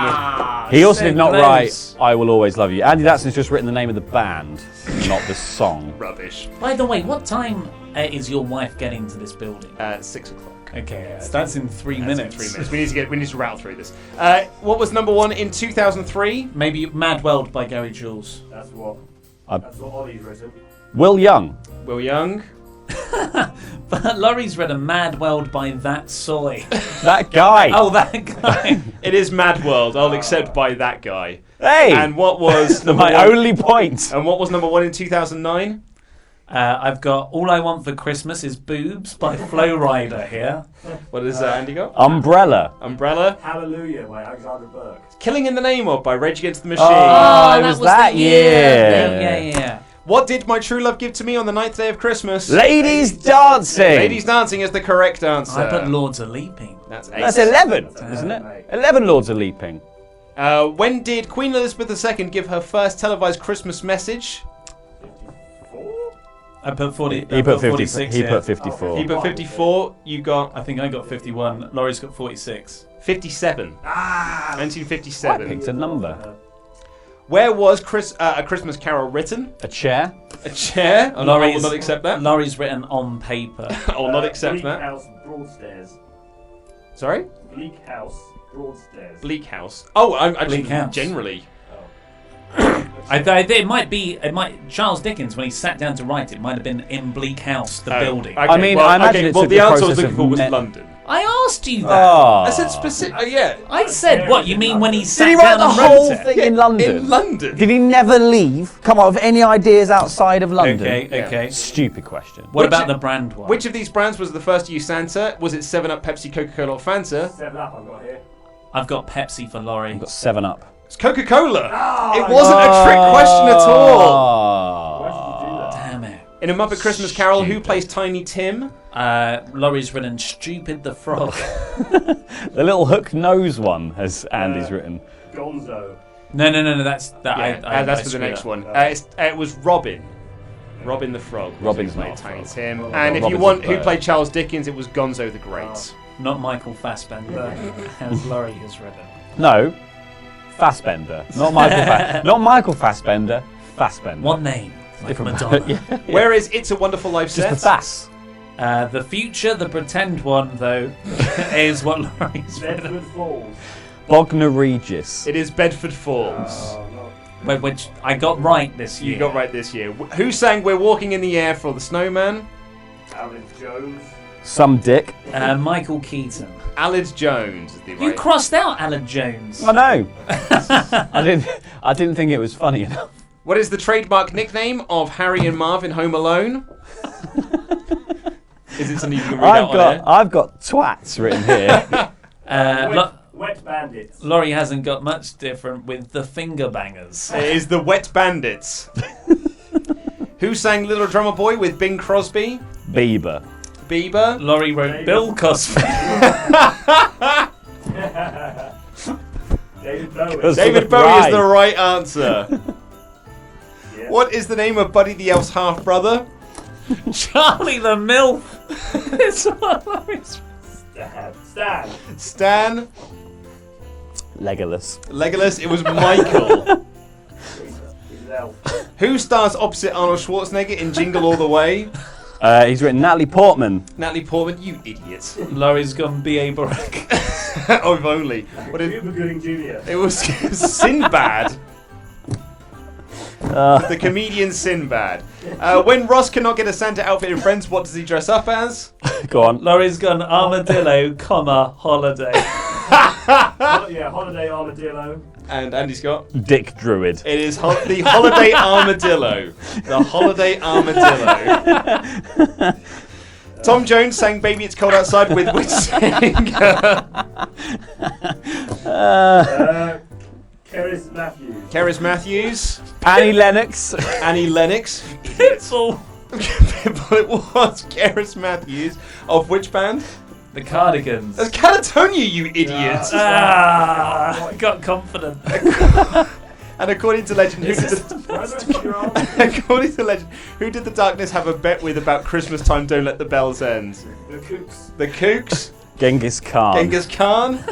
He also so did not close. write I Will Always Love You. Andy Datson's just written the name of the band, not the song. Rubbish. By the way, what time is your wife getting to this building? 6 o'clock. Okay, so that's in 3 That's minutes. in 3 minutes. We need to rattle through this. What was number 1 in 2003? Maybe Mad World by Gary Jules. That's what Ollie's written. Will Young. Will Young. But Laurie's read a Mad World by That Soy. That guy. Oh, that guy. It is Mad World. I'll accept by that guy. Hey! And what was number my 1? only point. And what was number 1 in 2009? I've got All I Want for Christmas is Boobs by Flo Rida here. What has Andy got? Umbrella. Umbrella. Hallelujah by Alexander Burke. Killing in the Name of by Rage Against the Machine. Oh, it was that the year. Yeah. What did my true love give to me on the 9th day of Christmas? Ladies Dancing. Ladies Dancing is the correct answer. I put Lords Are Leaping. That's 8. That's 11, isn't it? 11 Lords are leaping. When did Queen Elizabeth II give her first televised Christmas message? 54? I put 40. He put 50. 46. He yeah. put 54. He put 54. You got I think I got 51. Laurie's got 46. 57. 1957. I picked a number. Where was A Christmas Carol written? A chair. A chair. I will not accept that. Laurie's written on paper. I will not accept Bleak that. House, Broadstairs. Sorry? Bleak House, Broadstairs. Bleak House. Oh, I'm actually Bleak House. generally. It might Charles Dickens, when he sat down to write it, might have been in Bleak House, the building. Okay, I mean, I imagine it took the the answer I was process looking of for was me- London. I asked you that. Oh. I said specific. Yeah. I said, what, you mean when he sat Did he write down the and whole wrote it? thing in London? In London. Did he never leave? Come on, with any ideas outside of London? Okay. Stupid question. What Which- about the brand one? Which of these brands was the first to use Santa? Was it 7-Up, Pepsi, Coca-Cola, or Fanta? 7-Up I've got here. I've got Pepsi for Laurie. Got 7 Up. It's Coca-Cola. It wasn't a trick question at all. In A Muppet Christmas Carol, who plays Tiny Tim? Laurie's written Stupid the Frog. The little hook nose one, as Andy's written. Gonzo. No. That's for the next one. It was Robin. Robin the Frog. Robin's played not Tiny Frog. Tim. Well, And if you Robin's want a who bird. played Charles Dickens, it was Gonzo the Great. Not Michael Fassbender, as Laurie has written. No, Fassbender. Not Michael Fassbender. Fassbender. One name, like Different- Madonna. Yeah. Where is It's a Wonderful Life Just set? the Fass. The future, the pretend one, though, is what Laurie's written. Bedford Falls. Bognor Regis. It is Bedford Falls. Which I got right this year. You got right this year. Who sang We're Walking in the Air for the Snowman? Alan Jones. Some dick. Michael Keaton. Aled Jones is the You right. crossed out Alan Jones. I know. I didn't think it was funny enough. What is the trademark nickname of Harry and Marv in Home Alone? Is it something you can read out on air? I've got twats written here. Wet Bandits. Laurie hasn't got much different with the Finger Bangers. It is the Wet Bandits. Who sang Little Drummer Boy with Bing Crosby? Bieber. Bieber. Laurie wrote Bill Cosby. David Bowie. David Bowie is the right answer. Yeah. What is the name of Buddy the Elf's half brother? Charlie the MILF. It's what Laurie's Stan. Stan. Legolas. Legolas. It was Michael. He's an elf. Who stars opposite Arnold Schwarzenegger in Jingle All the Way? He's written Natalie Portman. Natalie Portman. You idiot. Laurie's gone B.A. Barack. Oh, if only. What is? Cuba Gooding Jr. It was Sinbad. The comedian Sinbad. When Ross cannot get a Santa outfit in Friends, what does he dress up as? Go on. Laurie's gone armadillo, holiday. Holiday Armadillo. And Andy Scott. Dick Druid. It is the Holiday Armadillo. The Holiday Armadillo. Tom Jones sang Baby It's Cold Outside with which singer? Keris Matthews. Keris Matthews. Annie Lennox. Annie Lennox. Pitbull. Pitbull it was. Keris Matthews. Of which band? The Cardigans. That's Catatonia, you idiot. Got confident. And according to legend, who did the Darkness have a bet with about Christmas time? Don't let the bells end. The Kooks. The Kooks. Genghis Khan. Genghis Khan.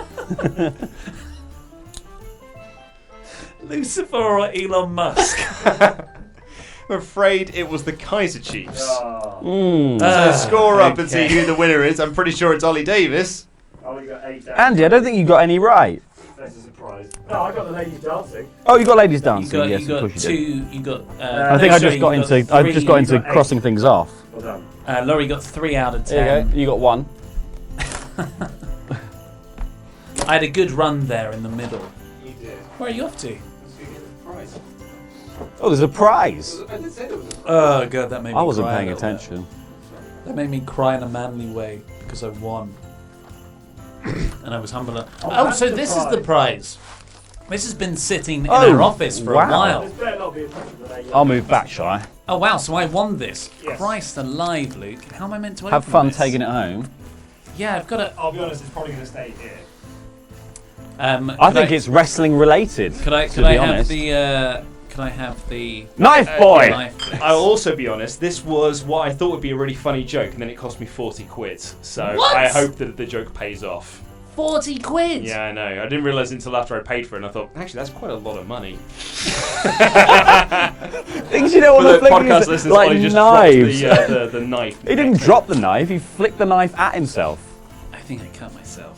Lucifer or Elon Musk. I'm afraid it was the Kaiser Chiefs. Oh. So score up and okay. see who the winner is. I'm pretty sure it's Ollie Davis. Oh, we got 8 down. Andy, I don't think you got any right. That's a surprise. No, I got the ladies dancing. Oh, you got ladies You dancing. got, Yes, you of got course you did. two. You got. I think I just got into. I just got into you got crossing things off. Well done. Laurie got 3 out of 10. There you go. You got 1. I had a good run there in the middle. You did. Where are you off to? Oh, there's a prize. Oh god, that made me. I wasn't cry a paying little bit. attention. That made me cry in a manly way because I won, and I was humble. Oh, so this is the prize. This has been sitting in our office for a wow. while. This better not be a question that I'll move back, shall I? Oh wow, so I won this. Yes. Christ alive, Luke. How am I meant to open Have fun this? taking it home. Yeah, I've got to. I'll be honest, it's probably going to stay here. I think it's wrestling related. Could I to be have honest. the? Can I have the Knife boy? knife, please? I'll also be honest, this was what I thought would be a really funny joke, and then it cost me 40 quid. So What? I hope that the joke pays off. 40 quid. Yeah, I know. I didn't realise until after I paid for it, and I thought, actually, that's quite a lot of money. Things you don't For want to the flick podcast is listeners, like Ollie just knives. dropped the knife. He didn't drop the knife. He flicked the knife at himself. I think I cut myself.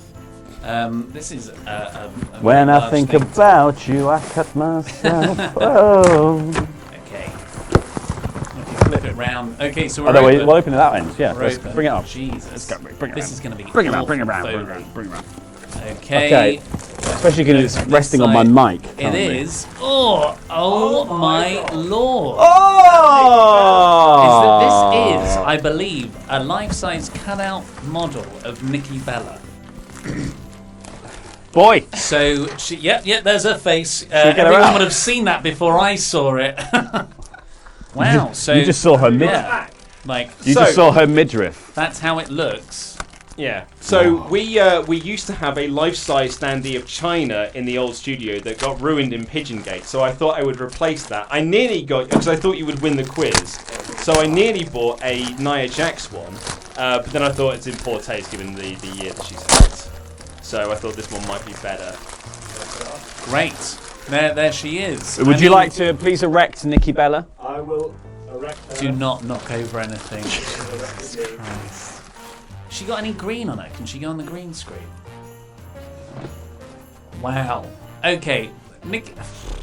This is a When very I large think thing. about you, I cut myself. Oh. Okay. If you flip it round. Okay, so we're Oh, no, open. we'll open it that end. Yeah, We're let's open. bring it up. Jesus. Bring it This around. is going to be Bring it around, awful bring it around, Foley. bring it around, bring it around. Okay. Okay. Especially because it's This resting on my side. mic. It currently. is. Oh my lord. Oh! This is, I believe, a life-size cutout model of Nikki Bella. Boy! So, yep, there's her face. get her Everyone out? would have seen that before I saw it. Wow. So You just saw her yeah, like You just saw her midriff. that's how it looks. Yeah. So we used to have a life-size standee of China in the old studio that got ruined in Pigeongate. So I thought I would replace that. I nearly got because I thought you would win the quiz. So I nearly bought a Nia Jax one, but then I thought it's in poor taste given the year that she's had. So I thought this one might be better. Great. There she is. Would you like to please erect Nikki Bella? I will erect her. Do not knock over anything. Jesus Christ. She got any green on her? Can she go on the green screen? Wow. Okay. Nick.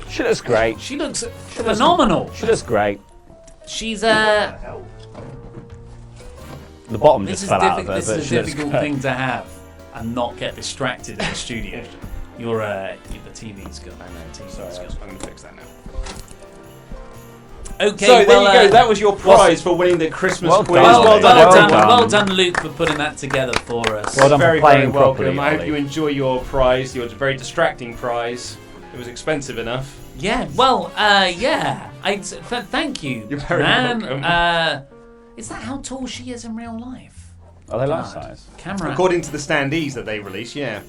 She looks great. She looks phenomenal. She looks great. She's The bottom This just is fell out of her, this but is she a looks difficult great. thing to have and not get distracted in the studio. The TV's gone. Sorry, I'm going to fix that now. Okay, So there well, you go. That was your prize for winning the Christmas Well quiz. done, well Ollie. done, well done, Luke, for putting that together for us. Well done for Very, playing very welcome. properly, I hope Ollie. you enjoy your prize. Your very distracting prize. It was expensive enough. Yeah, well, yeah. Thank you, You're very man. welcome. Is that how tall she is in real life? Are they life God. size? Camera. According to the standees that they release, yeah.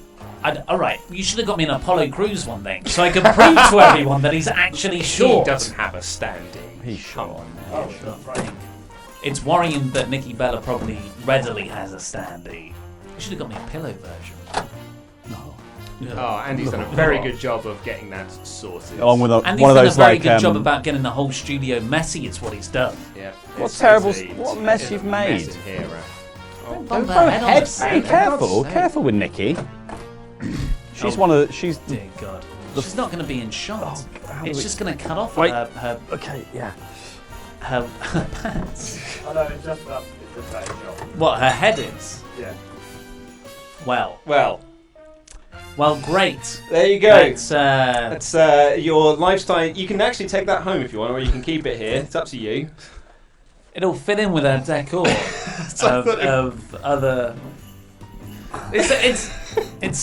All right, you should have got me an Apollo Cruise one then, so I could prove to everyone that he's actually short. He doesn't have a standee. He's short. It's worrying that Nikki Bella probably readily has a standee. You should have got me a pillow version. No. Oh, Andy's done a very good job of getting that sorted. On with And he's one of done those a very like good job about getting the whole studio messy. It's what he's done. Yeah. What mess you've made. Mess in here, right? Don't Don't bump her throw head on the heads. Be sand. careful. God's Careful with Nikki. She's Oh. one of the, she's Dear God. She's not going to be in shot. how do It's we- just going to cut off Wait. her okay, yeah. pants. I know, it's just that. It's a better job. What, her head is? Yeah. Well, great. There you go. That's, That's your lifestyle. You can actually take that home if you want, or you can keep it here. It's up to you. it'll fit in with her decor of other... It's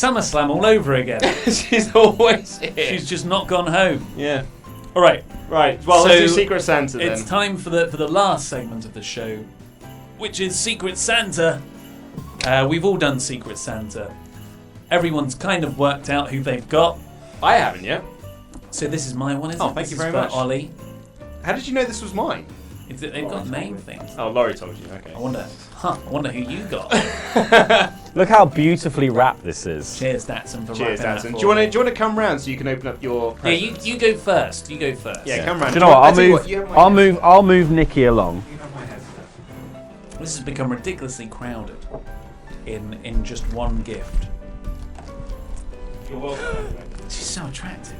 SummerSlam all over again. She's always here. She's just not gone home. Yeah. All right. Right. Well, let's do So, Secret Santa then. It's time for the last segment of the show, which is Secret Santa. We've all done Secret Santa. Everyone's kind of worked out who they've got. I haven't yet. So this is my one, isn't it? Oh, thank This you is very for much. Ollie. How did you know this was mine? They've got name things. Oh, Laurie told you. Okay. I wonder who you got. Look how beautifully wrapped this is. Cheers, Datsun, for Cheers, wrapping that Datsun. for Do you want me. to come round so you can open up your? Yeah, presents? you go first. You go first. Yeah, come round. Do you know what? I tell you what, you have my I'll move Nikki along. You have my headset. This has become ridiculously crowded in just one gift. You're welcome. She's so attractive.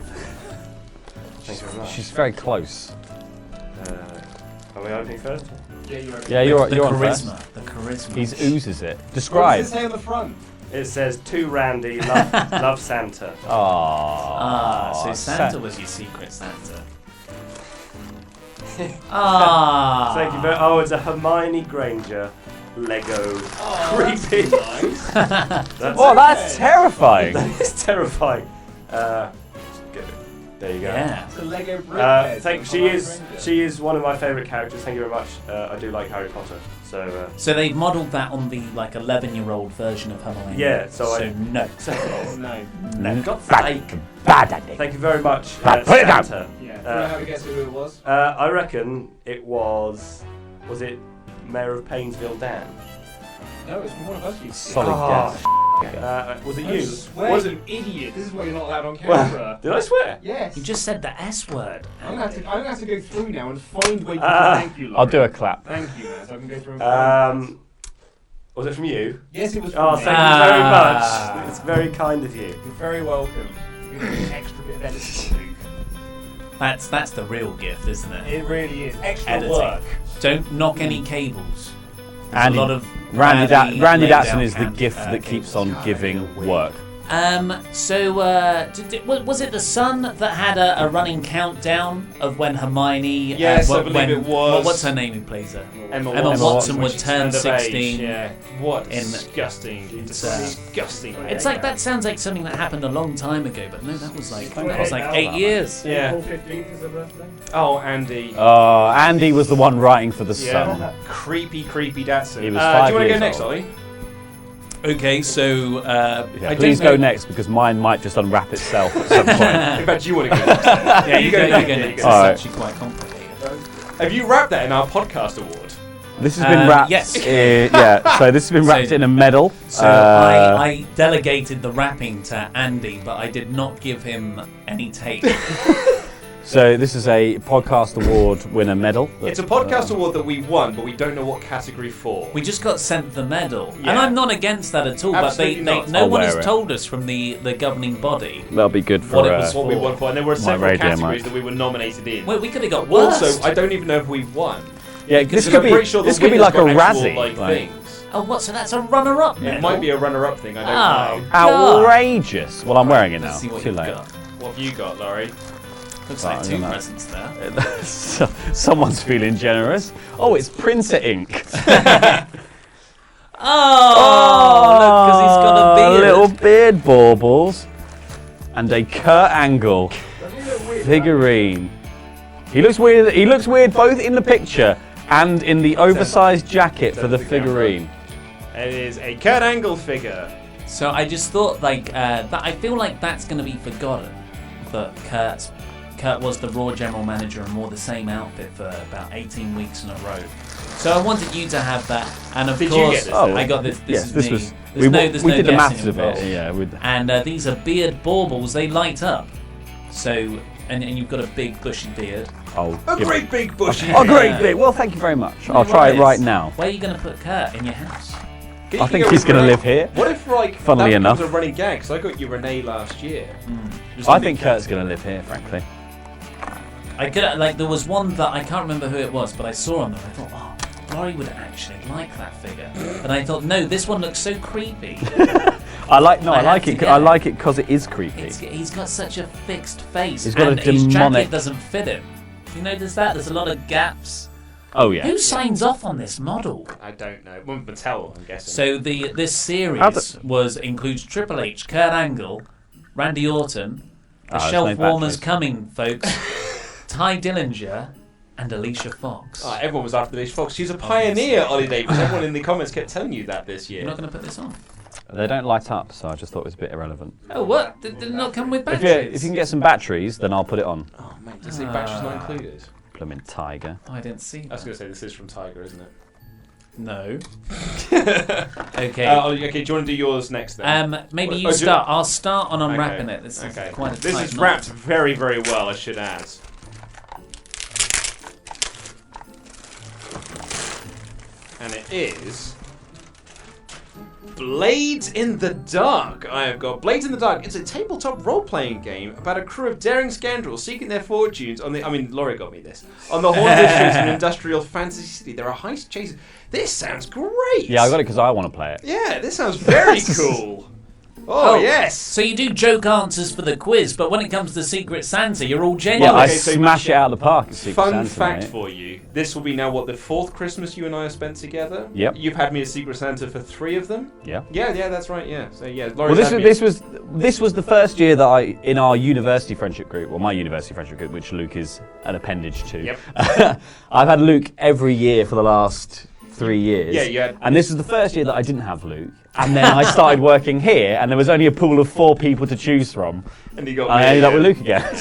Thank you very much. She's very close. Are we opening first? Yeah, you're okay. Yeah, you're the on first. charisma. The charisma. He oozes it. What Describe. does it say on the front? It says, to Randy, love Santa. So Santa was your secret Santa. Ah. Thank you very Oh, it's a Hermione Granger Lego. Creepy. Nice. Oh, that's terrifying. That is terrifying. Just get it. There you go. Yeah. It's a Lego brick. She is one of my favourite characters. Thank you very much. I do like Harry Potter. So So they've modelled that on the 11-year-old version of Hermione. Yeah, so no. No. No. God's sake. Bad. Thank you very much, Put it down. Santa. Yeah. Do you know how to guess who it was? I reckon it was it Mayor of Painesville Dan? No, it's from one of us. You Solid guess. Was it I you? swear, Was you it? idiot. This is why you're not allowed on Well, camera. did I swear? Yes. You just said the S word. I'm gonna have to go through now and find where you thank you, Laurie. I'll do a clap. Thank you, man. So I can go through and find Was it from you? Yes, it was from Oh, me. thank you very much. It's very kind of you. You're very welcome. You're gonna get an extra bit of editing to do. That's the real gift, isn't it? It really is. Extra Editing. work. Don't knock any cables. There's Andy, a lot of Randy badly Datsun laid is the out gift that keeps on cables. giving work. Was it the Sun that had a running countdown of when Hermione? Yes, I believe it was. What's her name who plays her? Emma Watson would She's turn turned of 16. age, yeah. What disgusting. Disgusting. It's like that sounds like something that happened a long time ago, but no, that was like 8 years. Yeah. April 15th is her birthday. Oh, Andy. Andy was the one writing for the Sun. Creepy Datsun. He was Do 5 you want to go years next, old. Ollie? Okay, so Please go next because mine might just unwrap itself at some point. In fact, you want to go next. Yeah, you go next. It's actually quite complicated. Have you wrapped that in our podcast award? This has been wrapped. Yes. So this has been wrapped in a medal. So I delegated the wrapping to Andy, but I did not give him any tape. So this is a podcast award winner medal. It's a podcast award that we won, but we don't know what category for. We just got sent the medal, Yeah. and I'm not against that at all. Absolutely not. No I'll one wear has it. told us from the governing body. That'll be good for What it was What we won for, and there were several radio categories mic. that we were nominated in. Well, we could have got worse. Also, I don't even know if we've won. Yeah, this Because could I'm be pretty sure the this could be winner's like a got actual, Razzie. like, Like, things. Oh, what? So that's a runner-up medal? It might be a runner-up thing. I don't know. outrageous. Well, I'm wearing it now. Let's see what Too you've late. got. What have you got, Laurie? Looks Oh, like I two don't know. presents there. Someone's feeling generous. Oh, it's printer ink. Look, because he's got a beard. Little beard baubles. And a Kurt Angle figurine. He looks weird. He looks weird both in the picture and in the oversized jacket for the figurine. It is a Kurt Angle figure. So I just thought, like, that I feel like that's going to be forgotten. That Kurt was the Raw general manager and wore the same outfit for about 18 weeks in a row. So I wanted you to have that, and of Did you course, get this I got this. This Yes, is this me. was. There's We no did the maths guessing of it. involved. Yeah. And these are beard baubles. They light up. So, and you've got a big bushy beard. A great big bushy. Oh, great big. Well, thank you very much. I'll try it right now. Where are you going to put Kurt in your house? I think he's going to live here. What if, like, Funnily that enough. becomes a running gag? Because I got you Renee last year. I think Kurt's going to live here, frankly. I could there was one that I can't remember who it was, but I saw on them. I thought, oh, Laurie would actually like that figure. And I thought, no, this one looks so creepy. I like have it. to get I it. like it because it is creepy. He's got such a fixed face, He's got and a his demonic- jacket doesn't fit him. You notice that? There's a lot of gaps. Oh yeah. Who signs off on this model? I don't know. Well, Mattel, I'm guessing. So this series includes Triple H, Kurt Angle, Randy Orton, the there's shelf no warmers batteries. coming, folks, Ty Dillinger, and Alicia Fox. Everyone was after Alicia Fox. She's a pioneer, Ollie Davis. Everyone in the comments kept telling you that this year. You're not going to put this on? They don't light up, so I just thought it was a bit irrelevant. Oh, what? Did it not come with If batteries? you can get some batteries, then I'll put it on. Oh, mate, does the batteries not included? Blooming tiger. Oh, I didn't see I was that. going to say, this is from Tiger, isn't it? No. Okay. Okay, do you want to do yours next then? Maybe Or you do- start. I'll start on Okay. unwrapping it. This is quite a This tight is knot. wrapped very, very well, I should add. And it is Blades in the Dark. I have got Blades in the Dark. It's a tabletop role-playing game about a crew of daring scoundrels seeking their fortunes on the... I mean, Laurie got me this. On the haunted streets of an industrial fantasy city. There are heist chases. This sounds great. Yeah, I got it because I want to play it. Yeah, this sounds very cool. Oh, yes. So you do joke answers for the quiz, but when it comes to Secret Santa, you're all Yeah, genuine. I Okay, so smash it out of the park. at Secret Fun Santa, fact mate. for you. This will be now, what, the fourth Christmas you and I have spent together? Yep. You've had me as Secret Santa for 3 of them? Yeah. Yeah, that's right, yeah. So, yeah, Well, Laurie's had me this was the first year that I, in our university friendship group, well, my university friendship group, which Luke is an appendage to. Yep. I've had Luke every year for the last 3 years. Yeah, you had- And this is the first year that I didn't have Luke. And then I started working here, and there was only a pool of 4 people to choose from. And you got I me ended up with again. Luke again.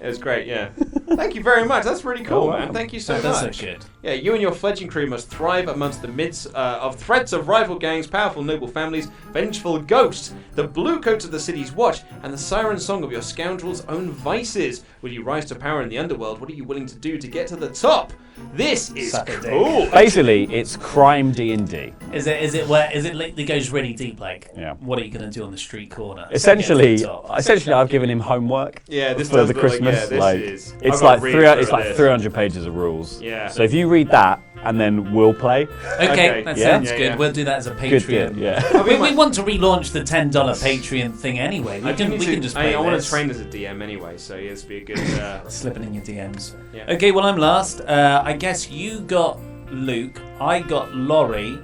It was great, yeah. Thank you very much. That's really cool, man. Thank you so That does much. look good. Yeah, you and your fledgling crew must thrive amongst the midst of threats of rival gangs, powerful noble families, vengeful ghosts, the blue coats of the city's watch, and the siren song of your scoundrels' own vices. Will you rise to power in the underworld? What are you willing to do to get to the top? This is Suck a dick. cool. Basically, it's crime D&D. Is it like it goes really deep? Like, Yeah. what are you going to do on the street corner? to Essentially, get to the top? I've given him homework. Yeah, this for does the look like- Christmas. yeah, this is- I've It's got like to read through it's like this. 300 pages of rules. Yeah. So if you read that and then we'll play. Okay, that yeah. sounds good. Yeah. We'll do that as a Good Patreon. deal, yeah. We want to relaunch the $10 Patreon thing anyway. We can just play I want this. to train as a DM anyway, so yeah, this would be a good. Slipping in your DMs. Yeah. Okay, well, I'm last. I guess you got Luke. I got Laurie.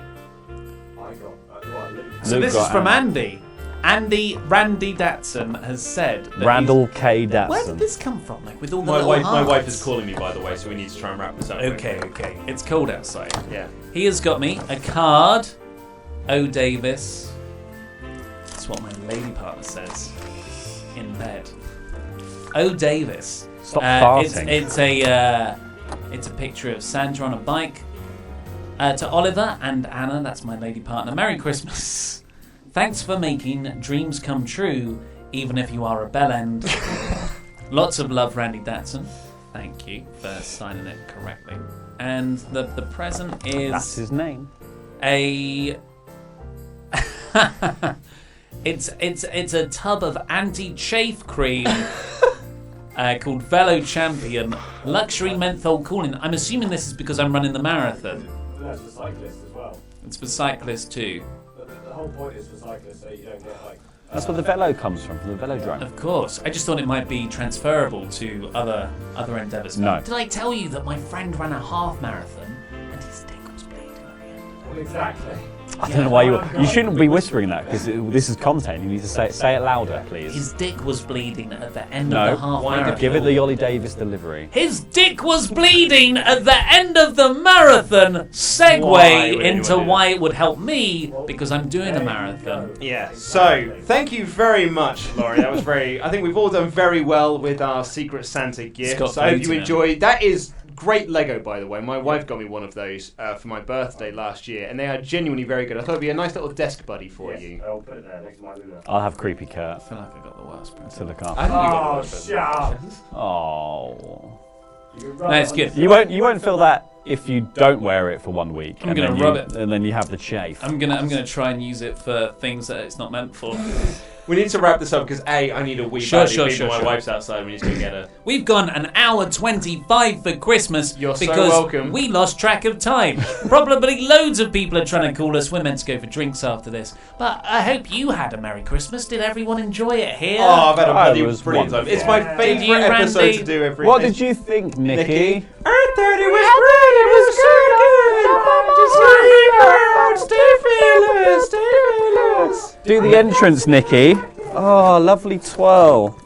So Luke this is got from Andy. Andy. Randy Datson has said that Randall K. Datson. Where did this come from? Like with all the my little wife hearts? is calling me, by the way, so we need to try and wrap this up. Okay. It's cold outside. Yeah. He has got me a card. O. Davis. That's what my lady partner says in bed. O. Davis. Stop farting. It's a picture of Sandra on a bike. To Oliver and Anna, that's my lady partner. Merry Christmas. Thanks for making dreams come true, even if you are a bellend. Lots of love, Randy Datson. Thank you for signing it correctly. And the present is That's his name. a it's a tub of anti-chafe cream called Velo Champion Luxury Menthol Cooling. I'm assuming this is because I'm running the marathon. That's for cyclists as well. It's for cyclists too. But the whole point is for cyclists so you don't get like. That's where the velo comes from the velodrome. Of course. I just thought it might be transferable to other endeavours. No. Did I tell you that my friend ran a half marathon and his dick was bleeding at the end? Well, exactly. I don't know why you shouldn't be whispering that because this is content. You need to say it louder, please. His dick was bleeding at the end No, of the half marathon. give it the Ollie Davis delivery. His dick was bleeding at the end of the marathon. Why Segue would into anyone do why it would help me because I'm doing a marathon. Yeah. So thank you very much, Laurie. That was I think we've all done very well with our Secret Santa gift. got So I hope food you in it. enjoyed. That is great Lego, by the way. My wife got me one of those for my birthday last year, and they are genuinely very good. I thought it'd be a nice little desk buddy for you. I'll put it there next to my Luna. I'll have creepy Kurt I feel like I got the worst present. to look I after. think you got Oh, one of those. shut up. Oh. No, it's good. You won't feel that if you don't wear it for 1 week. I'm and gonna then rub you- it. And then you have the chafe. I'm gonna try and use it for things that it's not meant for. We need to wrap this up because I need a wee Sure, badly. sure. My wife's outside. We need to go get her. We've gone an hour 25 for Christmas You're so because welcome. we lost track of time. Probably loads of people are trying to call us. We're meant to go for drinks after this. But I hope you had a Merry Christmas. Did everyone enjoy it here? Oh, I've had a Oh, bloody it was brilliant time. wonderful. It's my Yeah. favourite Did you, episode Randy? to do every. What did you think, Nikki? I thought it was great. It was so good. Just stay fearless. Stay fearless. Do the entrance, Nikki. Oh, lovely twirl.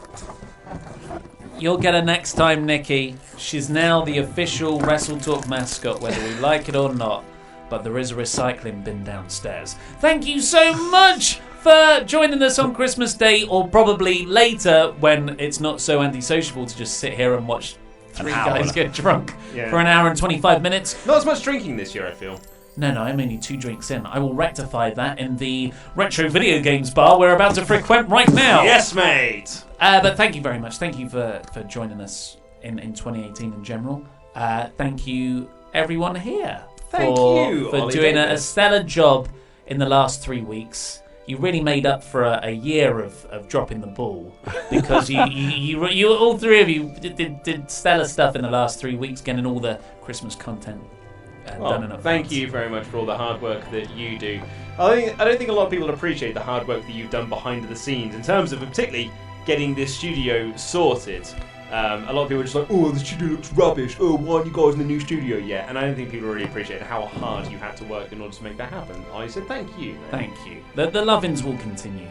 You'll get her next time, Nikki. She's now the official WrestleTalk mascot, whether we like it or not. But there is a recycling bin downstairs. Thank you so much for joining us on Christmas Day, or probably later when it's not so antisociable to just sit here and watch three hour. guys get drunk Yeah. for an hour and 25 minutes. Not as much drinking this year, I feel. No, I'm only 2 drinks in. I will rectify that in the retro video games bar we're about to frequent right now. Yes, mate. But thank you very much. Thank you for joining us in 2018 in general. Thank you, everyone here. Thank for you, for Ollie doing a Davis. stellar job in the last 3 weeks. You really made up for a year of dropping the ball because you all three of you did stellar stuff in the last 3 weeks, getting all the Christmas content done in advance. Thank you very much for all the hard work that you do. I don't think a lot of people appreciate the hard work that you've done behind the scenes in terms of particularly getting this studio sorted. A lot of people are just like, oh, the studio looks rubbish. Oh, why aren't you guys in the new studio yet? And I don't think people really appreciate how hard you had to work in order to make that happen. I said thank you. Man. Thank you. The love-ins will continue,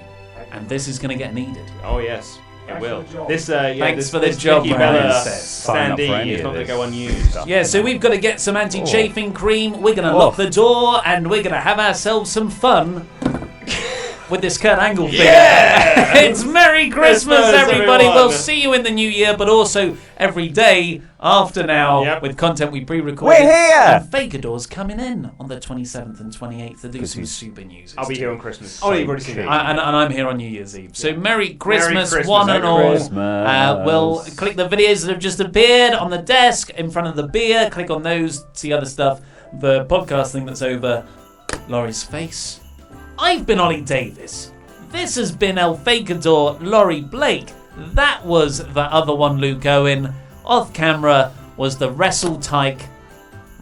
and this is going to get needed. Oh yes, it Thanks will. for the job. This Thanks for the this job, Nikki man. Bella Sign up for standee any is of not going to this go unused. stuff. Yeah, so we've got to get some anti-chafing cream. We're going to Oh. lock the door, and we're going to have ourselves some fun with this Kurt Angle thing. Yeah! It's Merry Christmas, Christmas, everybody. everyone. We'll see you in the new year, but also every day after now Yep. with content we pre-recorded. We're here! And Fakador's coming in on the 27th and 28th to do some he's- super news. I'll be here on Christmas. Oh, you've already seen it. And I'm here on New Year's Eve. So Merry Christmas, Christmas, one and Merry all. Christmas. We'll click the videos that have just appeared on the desk in front of the beer. Click on those, see other stuff. The podcast thing that's over Laurie's face. I've been Ollie Davis. This has been El Fakador, Laurie Blake. That was the other one, Luke Owen. Off camera was the WrestleTalk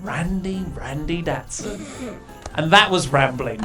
Randy Datson. And that was Rambling.